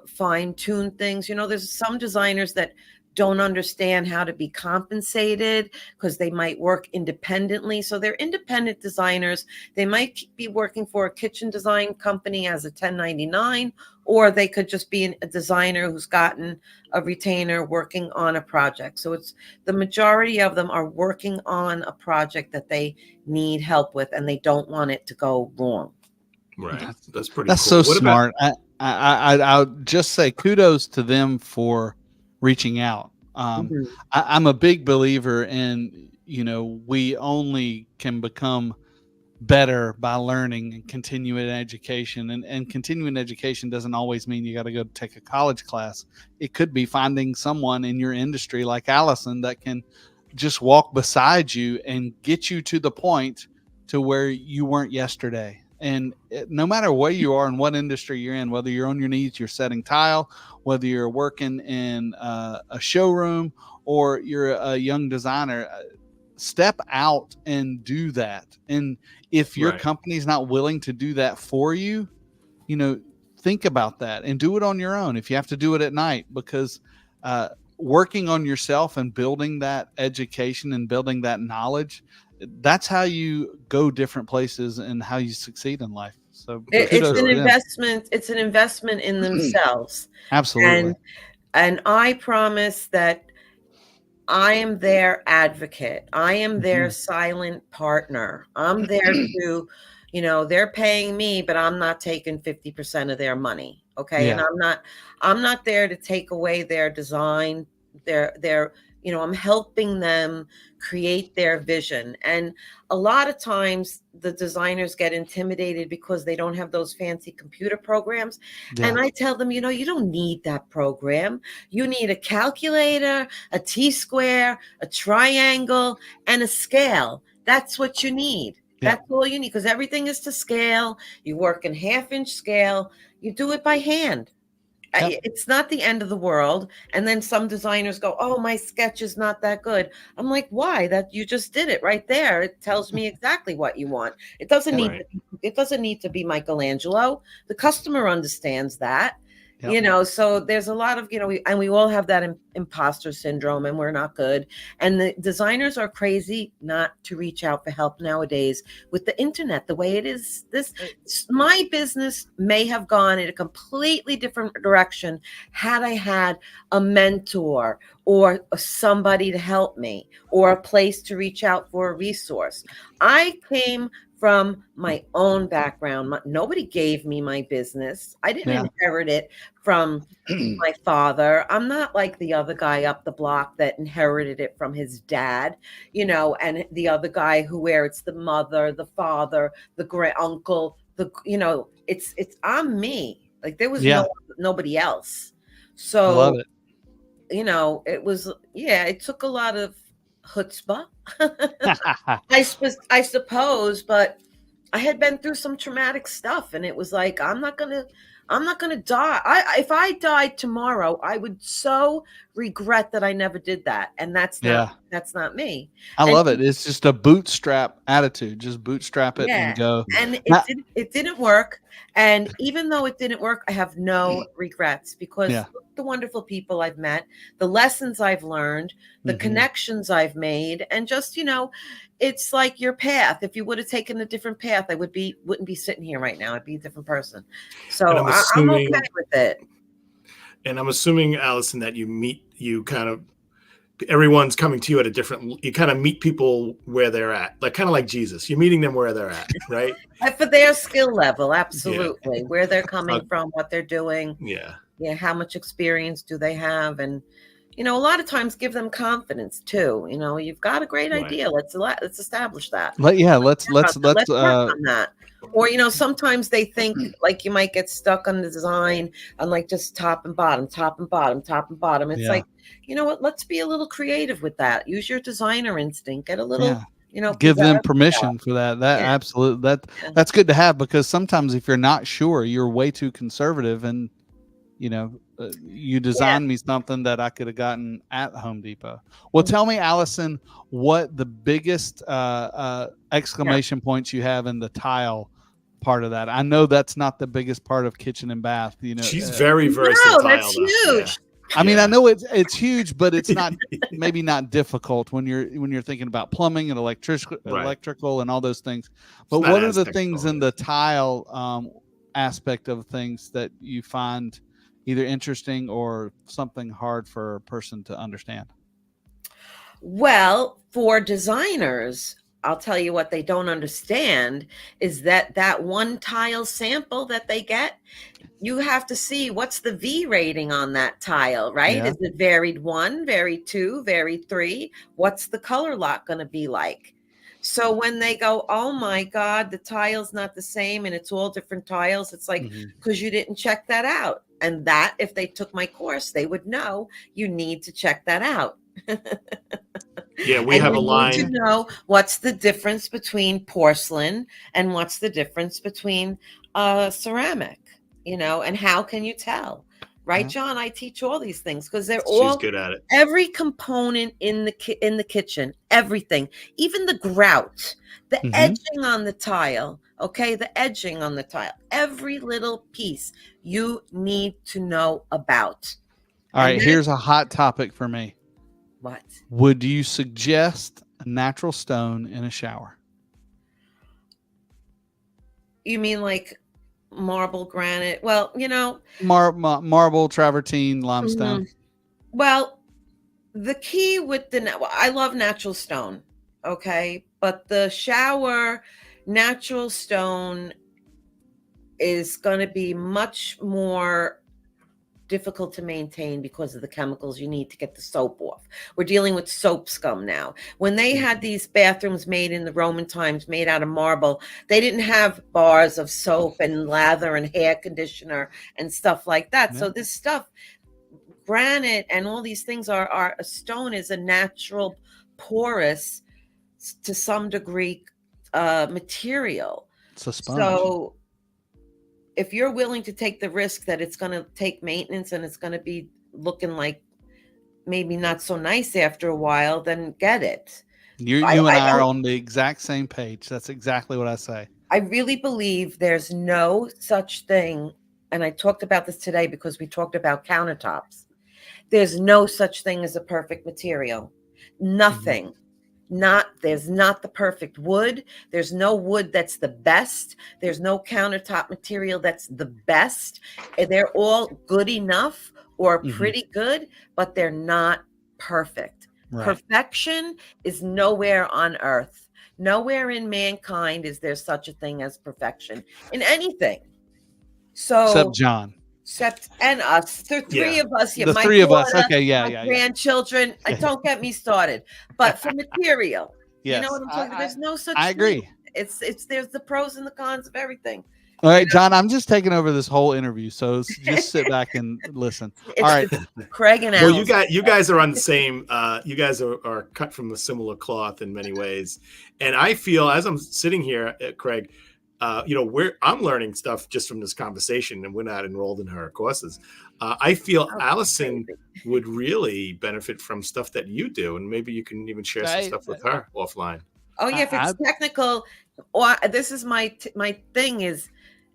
fine tune things. There's some designers that don't understand how to be compensated because they might work independently. So they're independent designers. They might be working for a kitchen design company as a 1099, or they could just be a designer who's gotten a retainer working on a project. So it's the majority of them are working on a project that they need help with, and they don't want it to go wrong. Right. That's pretty That's cool. so smart. I'll just say kudos to them for reaching out. I'm a big believer in, we only can become better by learning and continuing education. And continuing education doesn't always mean you got to go take a college class. It could be finding someone in your industry like Alison that can just walk beside you and get you to the point to where you weren't yesterday. And no matter where you are and what industry you're in, whether you're on your knees, you're setting tile, whether you're working in a showroom or you're a young designer, step out and do that. And if your company's not willing to do that for you, think about that and do it on your own. If you have to do it at night, because working on yourself and building that education and building that knowledge, that's how you go different places and how you succeed in life. So it's an investment. It's an investment in themselves. Absolutely. And I promise that I am their advocate. I am their silent partner. I'm there to, they're paying me, but I'm not taking 50% of their money. Okay. Yeah. And I'm not there to take away their design, their I'm helping them create their vision. And a lot of times the designers get intimidated because they don't have those fancy computer programs. Yeah. And I tell them, you don't need that program. You need a calculator, a T-square, a triangle, and a scale. That's what you need. Yeah. That's all you need, because everything is to scale. You work in half-inch scale. You do it by hand. Yep. It's not the end of the world. And then some designers go, oh, my sketch is not that good. I'm like, why? That you just did it right there. It tells me exactly what you want. It doesn't need to be Michelangelo. The customer understands that. Yep. So there's a lot of, we all have that imposter syndrome, and we're not good. And the designers are crazy not to reach out for help nowadays with the internet, the way it is. My business may have gone in a completely different direction had I had a mentor or somebody to help me or a place to reach out for a resource. I came from my own background. Nobody gave me my business. I didn't inherit it from my father. I'm not like the other guy up the block that inherited it from his dad, and the other guy where it's the mother, the father, the great uncle, it's I'm me. Like there was nobody else. So I love it. It was, it took a lot of chutzpah. I suppose, but I had been through some traumatic stuff, and it was like, I'm not gonna die. If I died tomorrow, I would so regret that I never did that. And that's not me. I love it. It's just a bootstrap attitude. Just bootstrap it and go. And it didn't work. And even though it didn't work, I have no regrets, because the wonderful people I've met, the lessons I've learned, the connections I've made, and just, it's like your path. If you would have taken a different path, I wouldn't be sitting here right now. I'd be a different person. So I'm okay with it. And I'm assuming, Alison, that everyone's coming to you at you kind of meet people where they're at, kind of like Jesus. You're meeting them where they're at, right? For their skill level, absolutely. Where they're coming from, what they're doing. Yeah. Yeah. How much experience do they have? And, a lot of times give them confidence too. You've got a great idea. Let's establish that. Let's work on that. Or, sometimes they think like you might get stuck on the design on like just top and bottom, top and bottom, top and bottom. It's like, you know what? Let's be a little creative with that. Use your designer instinct. Get a little, give them permission for that. Absolutely. That's good to have, because sometimes if you're not sure, you're way too conservative, and you design me something that I could have gotten at Home Depot. Well, tell me, Alison, what the biggest exclamation points you have in the tile part of that. I know that's not the biggest part of kitchen and bath. She's very versatile. No, that's huge. I mean, I know it's huge, but it's not maybe not difficult when you're thinking about plumbing and electrical and all those things. But what are the things in the tile aspect of things that you find either interesting or something hard for a person to understand? Well, for designers, I'll tell you what they don't understand is that one tile sample that they get, you have to see what's the V rating on that tile, right? Yeah. Is it varied 1, varied 2, varied 3? What's the color lock going to be like? So when they go, oh my God, the tile's not the same and it's all different tiles, it's like, because you didn't check that out. And that, if they took my course, they would know you need to check that out. Yeah, we have a line. To know what's the difference between porcelain and what's the difference between ceramic, and how can you tell? Right, John? I teach all these things because she's good at it. Every component in the kitchen, everything, even the grout, the edging on the tile, okay, the edging on the tile, every little piece you need to know about. All right, here's a hot topic for me. What? Would you suggest a natural stone in a shower? You mean like marble, granite? Well, marble, travertine, limestone. Well, the key with I love natural stone, okay? But the shower natural stone is going to be much more difficult to maintain because of the chemicals you need to get the soap off. We're dealing with soap scum now. When they had these bathrooms made in the Roman times, made out of marble, they didn't have bars of soap and lather and hair conditioner and stuff like that. Yeah. So this stuff, granite and all these things are a stone is a natural porous to some degree material. It's a sponge. So if you're willing to take the risk that it's going to take maintenance and it's going to be looking like maybe not so nice after a while, then get it. You and I are on the exact same page. That's exactly what I say. I really believe there's no such thing. And I talked about this today because we talked about countertops. There's no such thing as a perfect material. Nothing. There's not the perfect wood. There's no wood that's the best. There's no countertop material that's the best. They're all good enough or pretty good, but they're not perfect. Right. Perfection is nowhere on earth. Nowhere in mankind is there such a thing as perfection in anything. So except John. And us. The three of us. Yeah, the three of us. Okay, my grandchildren. Don't get me started. But for material, you know what I'm talking about? There's no such thing. I agree. It's there's the pros and the cons of everything. All right, John, I'm just taking over this whole interview, so just sit back and listen. All right, Craig and Alison. Well, you guys are on the same. You guys are cut from a similar cloth in many ways, and I feel as I'm sitting here, Craig. I'm learning stuff just from this conversation, and we're not enrolled in her courses. I feel Alison would really benefit from stuff that you do, and maybe you can even share some stuff with her offline. Oh yeah, if it's technical, this is my thing is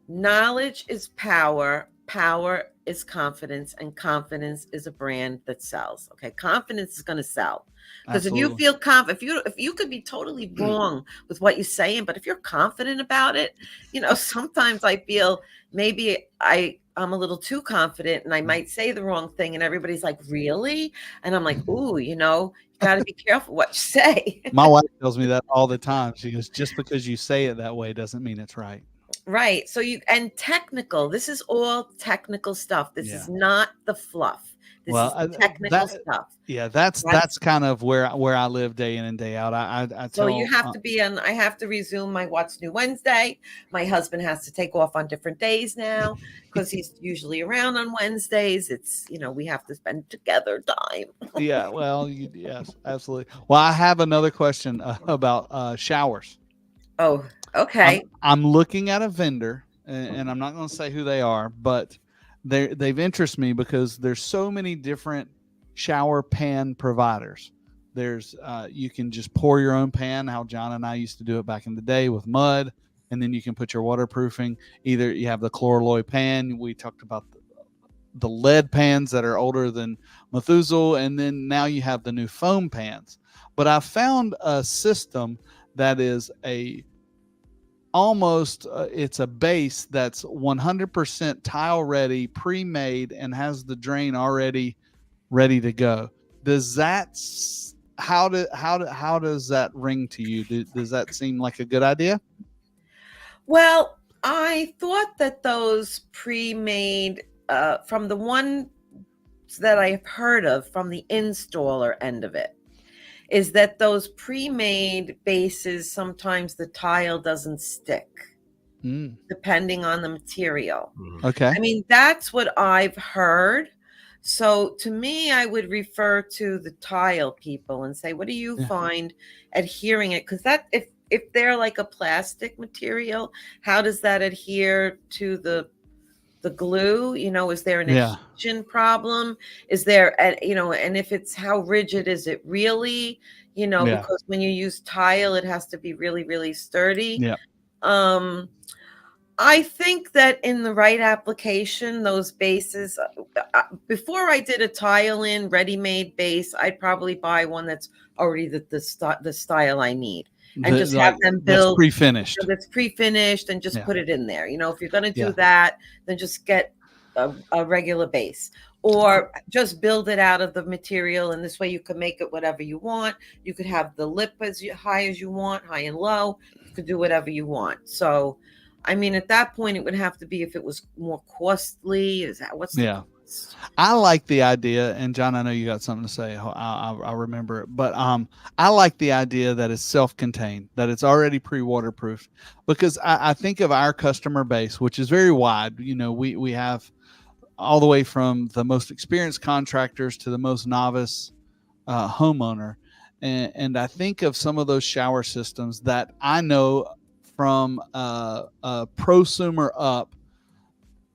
knowledge is power. Power is confidence, and confidence is a brand that sells. Okay, confidence is going to sell. Because if you feel confident, if you could be totally wrong with what you're saying, but if you're confident about it, sometimes I feel maybe I'm a little too confident and I might say the wrong thing and everybody's like, really? And I'm like, ooh, you got to be careful what you say. My wife tells me that all the time. She goes, just because you say it that way doesn't mean it's right. Right. So technical, this is all technical stuff. This is not the fluff. This is technical stuff. Yeah, that's kind of where I live day in and day out. I so you have to be on. I have to resume my What's New Wednesday. My husband has to take off on different days now because he's usually around on Wednesdays. It's we have to spend together time. Yeah, well, yes, absolutely. Well, I have another question about showers. Oh, okay. I'm looking at a vendor, and I'm not going to say who they are, but they've interested me because there's so many different shower pan providers. There's you can just pour your own pan, how John and I used to do it back in the day with mud, and then you can put your waterproofing. Either you have the Chloraloy pan. We talked about the lead pans that are older than Methuselah, and then now you have the new foam pans. But I found a system that is it's a base that's 100% tile ready, pre-made, and has the drain already ready to go. Does that how does that ring to you? Does that seem like a good idea? Well, I thought that those pre-made, from the ones that I've heard of from the installer end of it, is that those pre-made bases, sometimes the tile doesn't stick, depending on the material. Okay. I mean, that's what I've heard. So to me, I would refer to the tile people and say, what do you find adhering it? Because that, if they're like a plastic material, how does that adhere to the glue? Is there an adhesion problem? Is there, and if it's, how rigid is it really? Because when you use tile, it has to be really, really sturdy. Yeah. I think that in the right application, those bases, before I did a tile-in ready-made base, I'd probably buy one that's already the style I need, and just have them build that's pre-finished. That's pre-finished, and just put it in there. If you're going to do that, then just get a regular base, or just build it out of the material. And this way you can make it whatever you want. You could have the lip as high as you want, high and low. You could do whatever you want. So, I mean, at that point, it would have to be, if it was more costly. Is that what's the cost? I like the idea, and John, I know you got something to say. I'll remember it, but I like the idea that it's self-contained, that it's already pre-waterproofed, because I think of our customer base, which is very wide. We have all the way from the most experienced contractors to the most novice homeowner, and I think of some of those shower systems that I know from a prosumer up,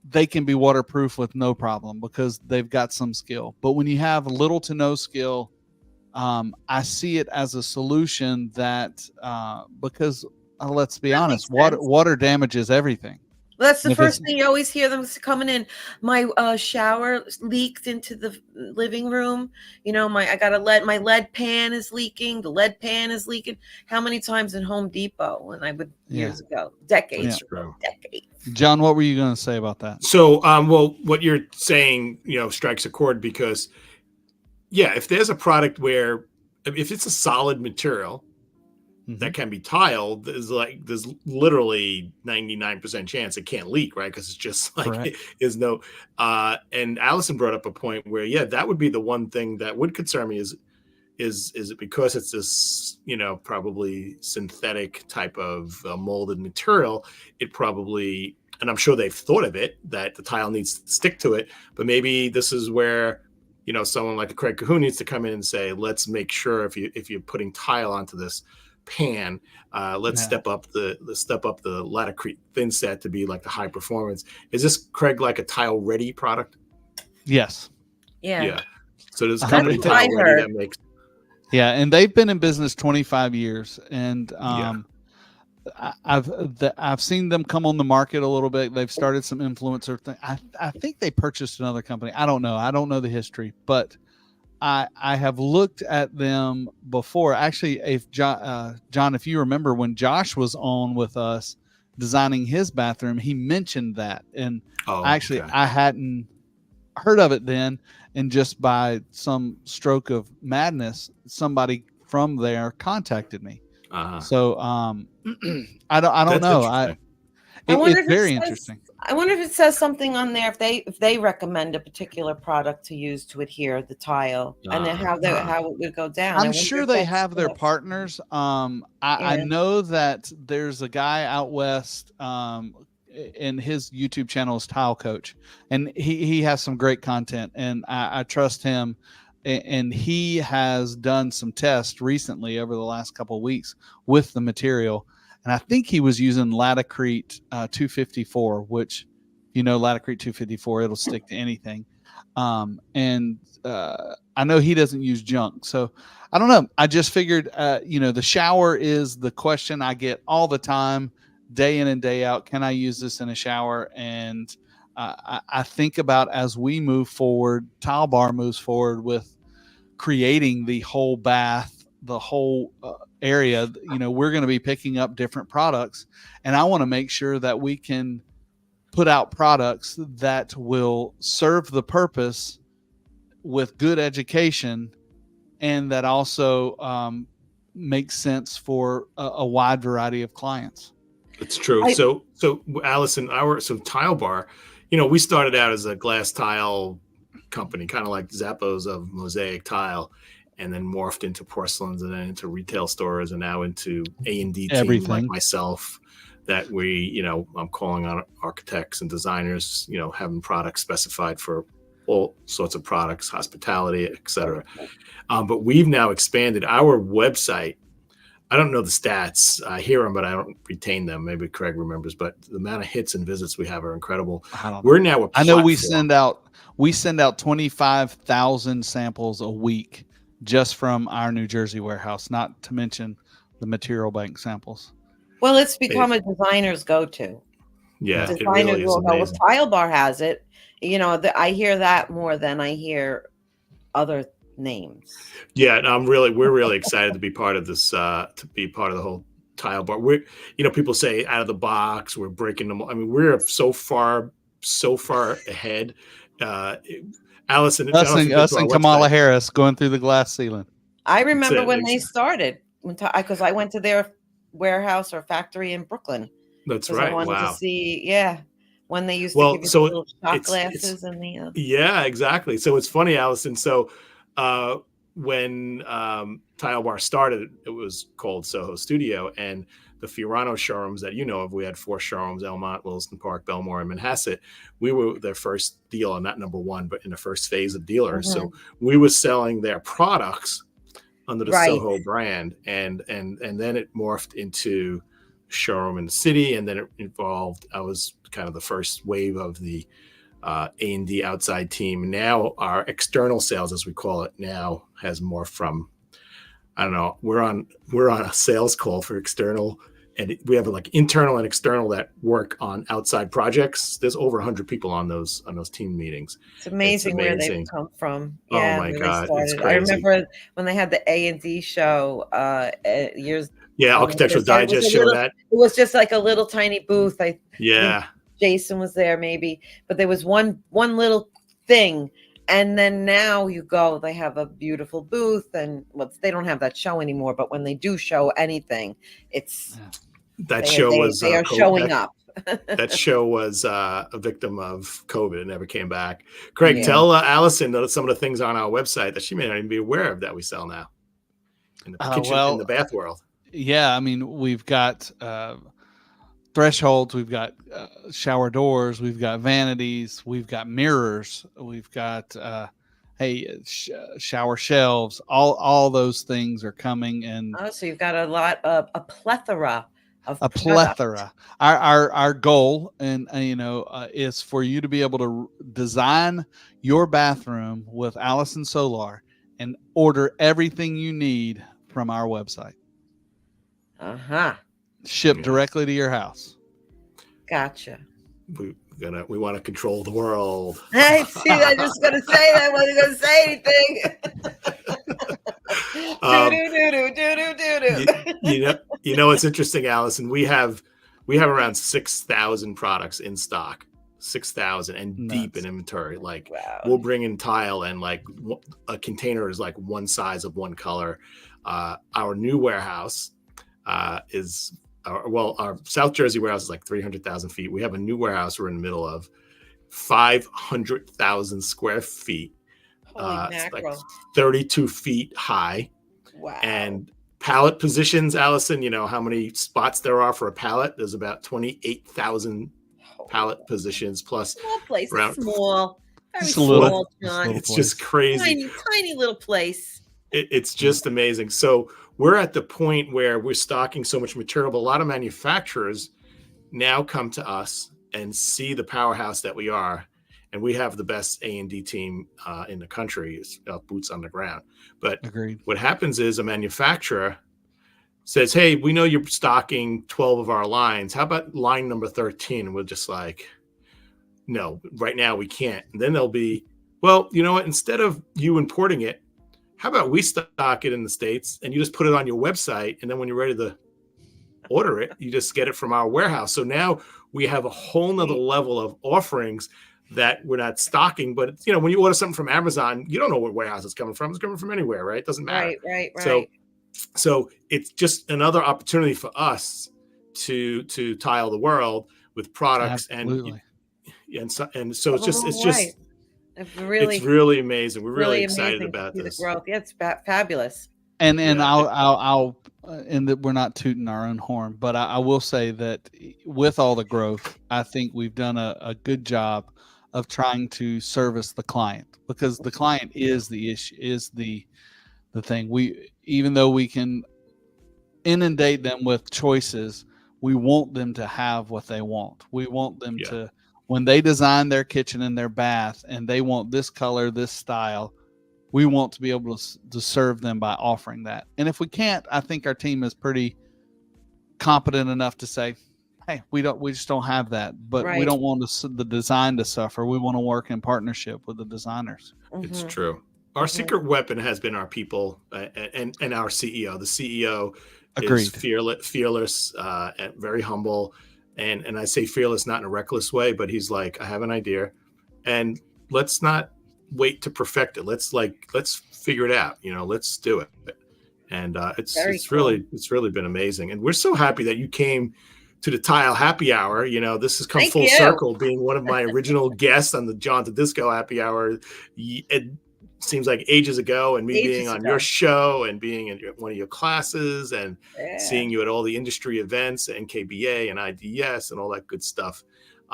they can be waterproof with no problem because they've got some skill. But when you have little to no skill, I see it as a solution that because let's be honest, water damages everything. Well, that's the first thing you always hear them coming in. My shower leaked into the living room. My lead pan is leaking. The lead pan is leaking. How many times in Home Depot when I would years ago, decades ago. John, what were you going to say about that? So, well, what you're saying, strikes a chord, because if there's a product where, if it's a solid material that can be tiled, there's literally 99% chance it can't leak, right? Because it's just like is no. And Alison brought up a point where that would be the one thing that would concern me is it because it's this probably synthetic type of molded material. It probably, and I'm sure they've thought of it, that the tile needs to stick to it, but maybe this is where someone like Craig Cahoon needs to come in and say, let's make sure if you're putting tile onto this pan, let's step up the Latacrete thin set to be like the high performance. Is this, Craig, like a tile ready product? Yes. Yeah. So there's a company tile ready that makes. Yeah, and they've been in business 25 years, and I've seen them come on the market a little bit. They've started some influencer thing. I think they purchased another company. I don't know the history, but I have looked at them before. Actually, if John, if you remember when Josh was on with us designing his bathroom, he mentioned that, and I hadn't heard of it then, and just by some stroke of madness, somebody from there contacted me. So I don't know. It's very interesting. I wonder if it says something on there if they recommend a particular product to use to adhere the tile, and then how it would go down. I'm sure they have their partners. I know that there's a guy out west, and his YouTube channel is Tile Coach, and he has some great content, and I trust him. And he has done some tests recently over the last couple of weeks with the material. And I think he was using Latacrete 254, which, Latacrete 254, it'll stick to anything. And I know he doesn't use junk. So I don't know. I just figured, the shower is the question I get all the time, day in and day out. Can I use this in a shower? And I think about as we move forward, Tile Bar moves forward with creating the whole bath, the whole area. We're going to be picking up different products, and I want to make sure that we can put out products that will serve the purpose with good education, and that also makes sense for a wide variety of clients. It's true. So Alison, Tile Bar, we started out as a glass tile company, kind of like Zappos of mosaic tile, and then morphed into porcelains, and then into retail stores, and now into A&D team like myself, that I'm calling on architects and designers, having products specified for all sorts of products, hospitality, etc. But we've now expanded our website. I don't know the stats. I hear them, but I don't retain them. Maybe Craig remembers, but the amount of hits and visits we have are incredible. We're now a platform. I know we send out 25,000 samples a week just from our New Jersey warehouse, not to mention the material bank samples. Well, it's become a designer's go-to. Yeah, designers it really is will go, amazing. Tile Bar has it. I hear that more than I hear other names. Yeah, and we're really excited to be part of this, to be part of the whole Tile Bar. People say out of the box, we're breaking them. I mean, we're so far ahead. Alison, us and Kamala Harris going through the glass ceiling. I remember when they started, because I went to their warehouse or factory in Brooklyn. That's right. I wanted to see, when they used to give you the little shot glasses and the. Yeah, exactly. So it's funny, Alison. So when Tile Bar started, it was called Soho Studio, and the Fiorano showrooms that of, we had 4 showrooms: Elmont, Williston Park, Belmore, and Manhasset. We were their first dealer, not number one, but in the first phase of dealers. Mm-hmm. So we were selling their products under the Soho brand, and then it morphed into showroom in the city, and then it involved, I was kind of the first wave of the A&D outside team. Now our external sales, as we call it now, has morphed from, I don't know, we're on a sales call for external, and we have like internal and external that work on outside projects. There's over 100 people on those team meetings. It's amazing where they've come from. Yeah, oh my God, it's crazy. I remember when they had the A&D show years. Yeah, Architectural Digest show that. It was just like a little tiny booth. Yeah. Jason was there maybe, but there was one little thing. And then now you go, they have a beautiful booth, and they don't have that show anymore, but when they do show anything, it's they are showing up. That show was a victim of COVID and never came back. Craig, tell Alison some of the things on our website that she may not even be aware of that we sell now in the kitchen, in the bath world. Yeah, I mean, we've got thresholds, we've got shower doors, we've got vanities, we've got mirrors, we've got shower shelves. All those things are coming, and so you've got a plethora of a plethora. Our goal, and is for you to be able to design your bathroom with Alison Solar and order everything you need from our website. Shipped directly to your house. Gotcha. We want to control the world. Hey, see, I just gonna say that. I wasn't gonna say anything. It's interesting, Alison. We have around 6,000 products in stock. 6,000 and deep in inventory. Like, we'll bring in tile, and like a container is like one size of one color. Our new warehouse is our South Jersey warehouse is like 300,000 feet. We have a new warehouse we're in the middle of, 500,000 square feet. It's like 32 feet high. Wow. And pallet positions, Alison, how many spots there are for a pallet? There's about 28,000 pallet positions plus. Small place, small. Very small, John. It's just crazy. Tiny little place. It's just amazing. So we're at the point where we're stocking so much material, but a lot of manufacturers now come to us and see the powerhouse that we are. And we have the best A&D team in the country, boots on the ground. But Agreed. What happens is a manufacturer says, hey, we know you're stocking 12 of our lines. How about line number 13? And we're just like, no, right now we can't. And then they'll be, well, you know what? Instead of you importing it, how about we stock it in the States and you just put it on your website, and then when you're ready to order it, you just get it from our warehouse. So now we have a whole nother level of offerings that we're not stocking. But you know, when you order something from Amazon, you don't know what warehouse it's coming from. It's coming from anywhere, right? It doesn't matter. Right. So it's just another opportunity for us to tile the world with products. Absolutely. and so it's really really amazing. We're really excited amazing about to see this. the growth. Yeah, it's fabulous. And Yeah. I'll and that we're not tooting our own horn, but I will say that with all the growth, I think we've done a good job of trying to service the client, because the client is the issue, is the thing. Even though we can inundate them with choices, we want them to have what they want. We want them to, when they design their kitchen and their bath and they want this color, this style, we want to be able to serve them by offering that. And if we can't, I think our team is pretty competent enough to say, hey, we just don't have that, but we don't want the design to suffer. We want to work in partnership with the designers. It's true. Our secret weapon has been our people and our CEO. The CEO is fearless, and very humble. And I say fearless, not in a reckless way, but he's like, I have an idea, and let's not wait to perfect it. Let's figure it out. You know, let's do it. And it's really been amazing. And we're so happy that you came to the Tile Happy Hour. You know, this has come full circle, being one of my original guests on the John to Disco Happy Hour. It seems like ages ago, and me being on your show and being in one of your classes and seeing you at all the industry events and KBDA and IDS and all that good stuff.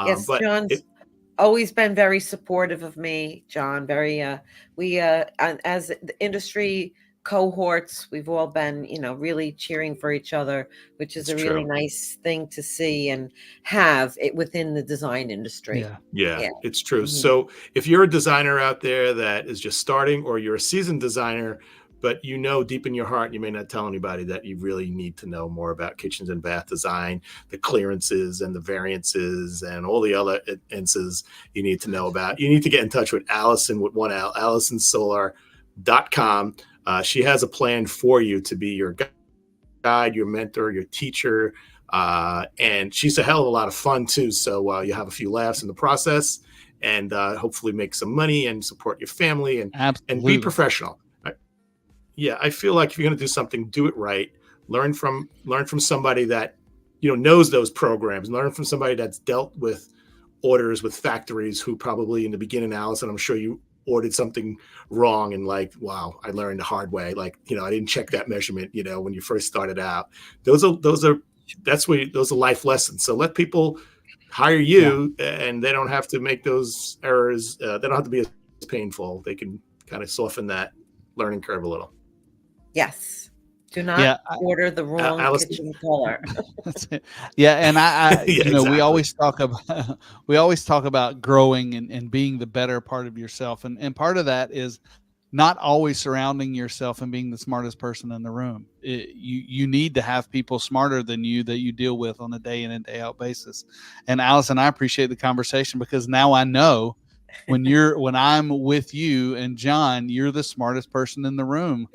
Yes, but John's always been very supportive of me, John. Very, we as the industry cohorts, we've all been, really cheering for each other, which is really nice thing to see and have it within the design industry. Yeah, it's true. So if you're a designer out there that is just starting, or you're a seasoned designer, but deep in your heart, you may not tell anybody that you really need to know more about kitchens and bath design, the clearances and the variances and all the other instances you need to know about. You need to get in touch with Alison with one L, AlisonSolar.com. She has a plan for you to be your guide, your mentor, your teacher, and she's a hell of a lot of fun too. So you have a few laughs in the process, and hopefully make some money and support your family and be professional. I feel like if you're going to do something, do it right. Learn from somebody that knows those programs. Learn from somebody that's dealt with orders with factories, who probably in the beginning, Allison, I'm sure you ordered something wrong and wow, I learned the hard way. I didn't check that measurement, when you first started out. Those are life lessons. So let people hire you, and they don't have to make those errors. They don't have to be as painful. They can kind of soften that learning curve a little. Yes. Do not order the wrong kitchen color. And exactly. we always talk about growing and being the better part of yourself. And part of that is not always surrounding yourself and being the smartest person in the room. You need to have people smarter than you that you deal with on a day in and day out basis. And Allison, I appreciate the conversation, because now I know when I'm with you and John, you're the smartest person in the room.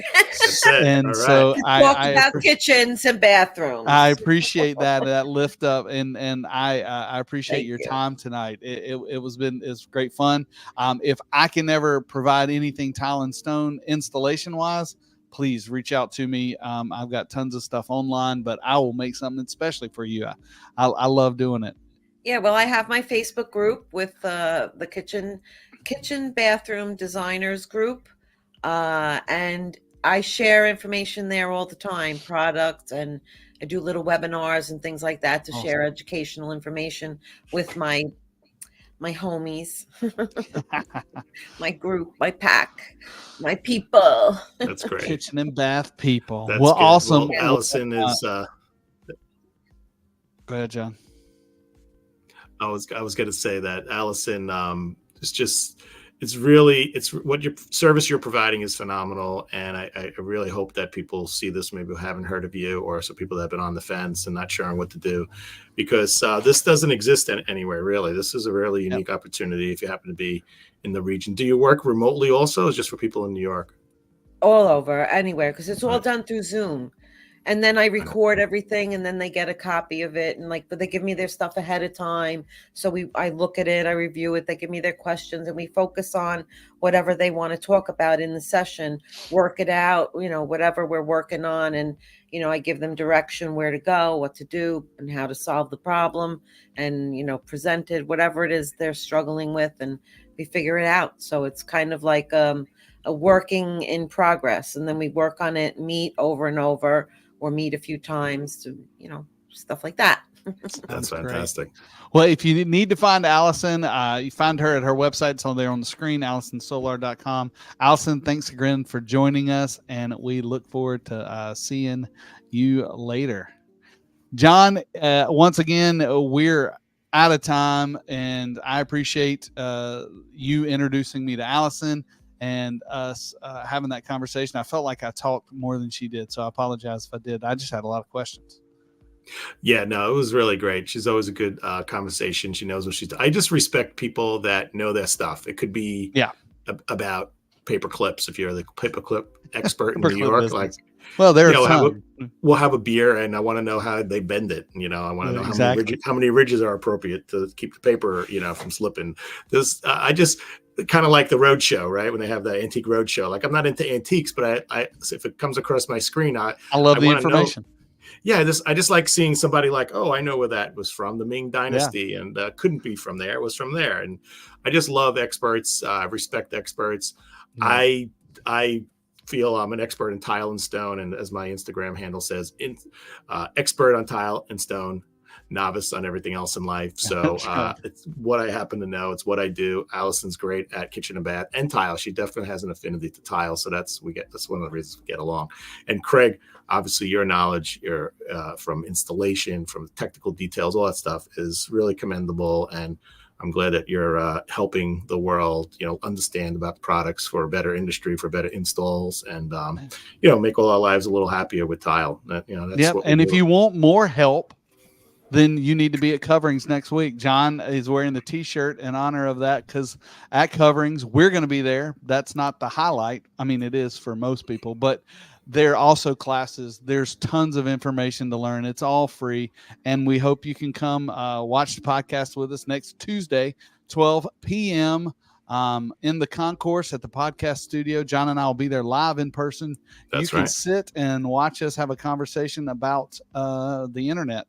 And so I about kitchens and bathrooms. I appreciate that lift up, and I appreciate your time tonight. It's great fun. If I can ever provide anything tile and stone installation wise, please reach out to me. I've got tons of stuff online, but I will make something especially for you. I love doing it. Yeah, well, I have my Facebook group with the kitchen bathroom designers group, and I share information there all the time, products, and I do little webinars and things like that to share educational information with my homies, my group, my pack, my people. That's great. Kitchen and bath people. That's well, good. Awesome. Well, Allison is. Go ahead, John. I was going to say that Allison is just it's what your service you're providing is phenomenal. And I really hope that people see this, maybe who haven't heard of you, or some people that have been on the fence and not sure what to do, because this doesn't exist anywhere, really. This is a really unique opportunity if you happen to be in the region. Do you work remotely also, or just for people in New York? All over, anywhere, because it's all done through Zoom. And then I record everything, and then they get a copy of it, and but they give me their stuff ahead of time. So I look at it, I review it, they give me their questions, and we focus on whatever they want to talk about in the session, work it out, whatever we're working on. And, I give them direction where to go, what to do, and how to solve the problem, and, present it, whatever it is they're struggling with, and we figure it out. So it's kind of like a working in progress. And then we work on it, meet over and over, or meet a few times to, stuff like that. That's fantastic. Great. Well, if you need to find Alison, you find her at her website. It's on there on the screen, AlisonSolar.com. Alison, thanks again for joining us, and we look forward to seeing you later. John, once again, we're out of time, and I appreciate you introducing me to Alison and us having that conversation. I felt like I talked more than she did, so I apologize if I did. I just had a lot of questions. Yeah, no, it was really great. She's always a good conversation. She knows what she's doing. I just respect people that know their stuff. It could be about paper clips. If you're the paperclip expert in New York, business. Well, there's we'll have a beer, and I want to know how they bend it. I want to know how many ridges are appropriate to keep the paper, from slipping. I just kind of like the roadshow, right? When they have the antique roadshow. Like, I'm not into antiques, but I if it comes across my screen, I love the information. I just like seeing somebody like, oh, I know where that was from, the Ming Dynasty, and couldn't be from there. It was from there. And I just love experts. I respect experts. I feel I'm an expert in tile and stone, and as my Instagram handle says, expert on tile and stone, novice on everything else in life. So it's what I happen to know. It's what I do. Alison's great at kitchen and bath and tile. She definitely has an affinity to tile. So that's one of the reasons we get along. And Craig, obviously your knowledge, from installation, from technical details, all that stuff is really commendable. And I'm glad that you're helping the world, understand about products for a better industry, for better installs, and make all our lives a little happier with tile. That's what and if you want more help, then you need to be at Coverings next week. John is wearing the T-shirt in honor of that, because at Coverings, we're going to be there. That's not the highlight. I mean, it is for most people, but there are also classes. There's tons of information to learn. It's all free, and we hope you can come watch the podcast with us next Tuesday, 12 p.m., in the concourse at the podcast studio. John and I will be there live in person. That's you can sit and watch us have a conversation about the internet,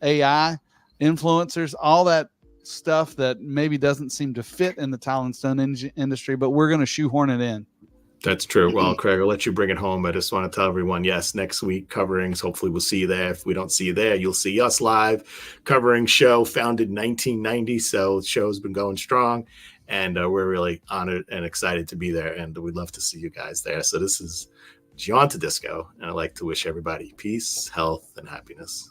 AI, influencers, all that stuff that maybe doesn't seem to fit in the tile and stone industry, but we're going to shoehorn it in. That's true. Well, Craig, I'll let you bring it home. I just want to tell everyone, yes, next week, Coverings. Hopefully we'll see you there. If we don't see you there, you'll see us live. Covering show, founded in 1990. So the show's been going strong, and we're really honored and excited to be there. And we'd love to see you guys there. So this is John Tedisco, and I'd like to wish everybody peace, health, and happiness.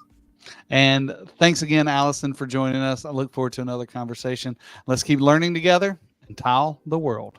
And thanks again, Alison, for joining us. I look forward to another conversation. Let's keep learning together and tile the world.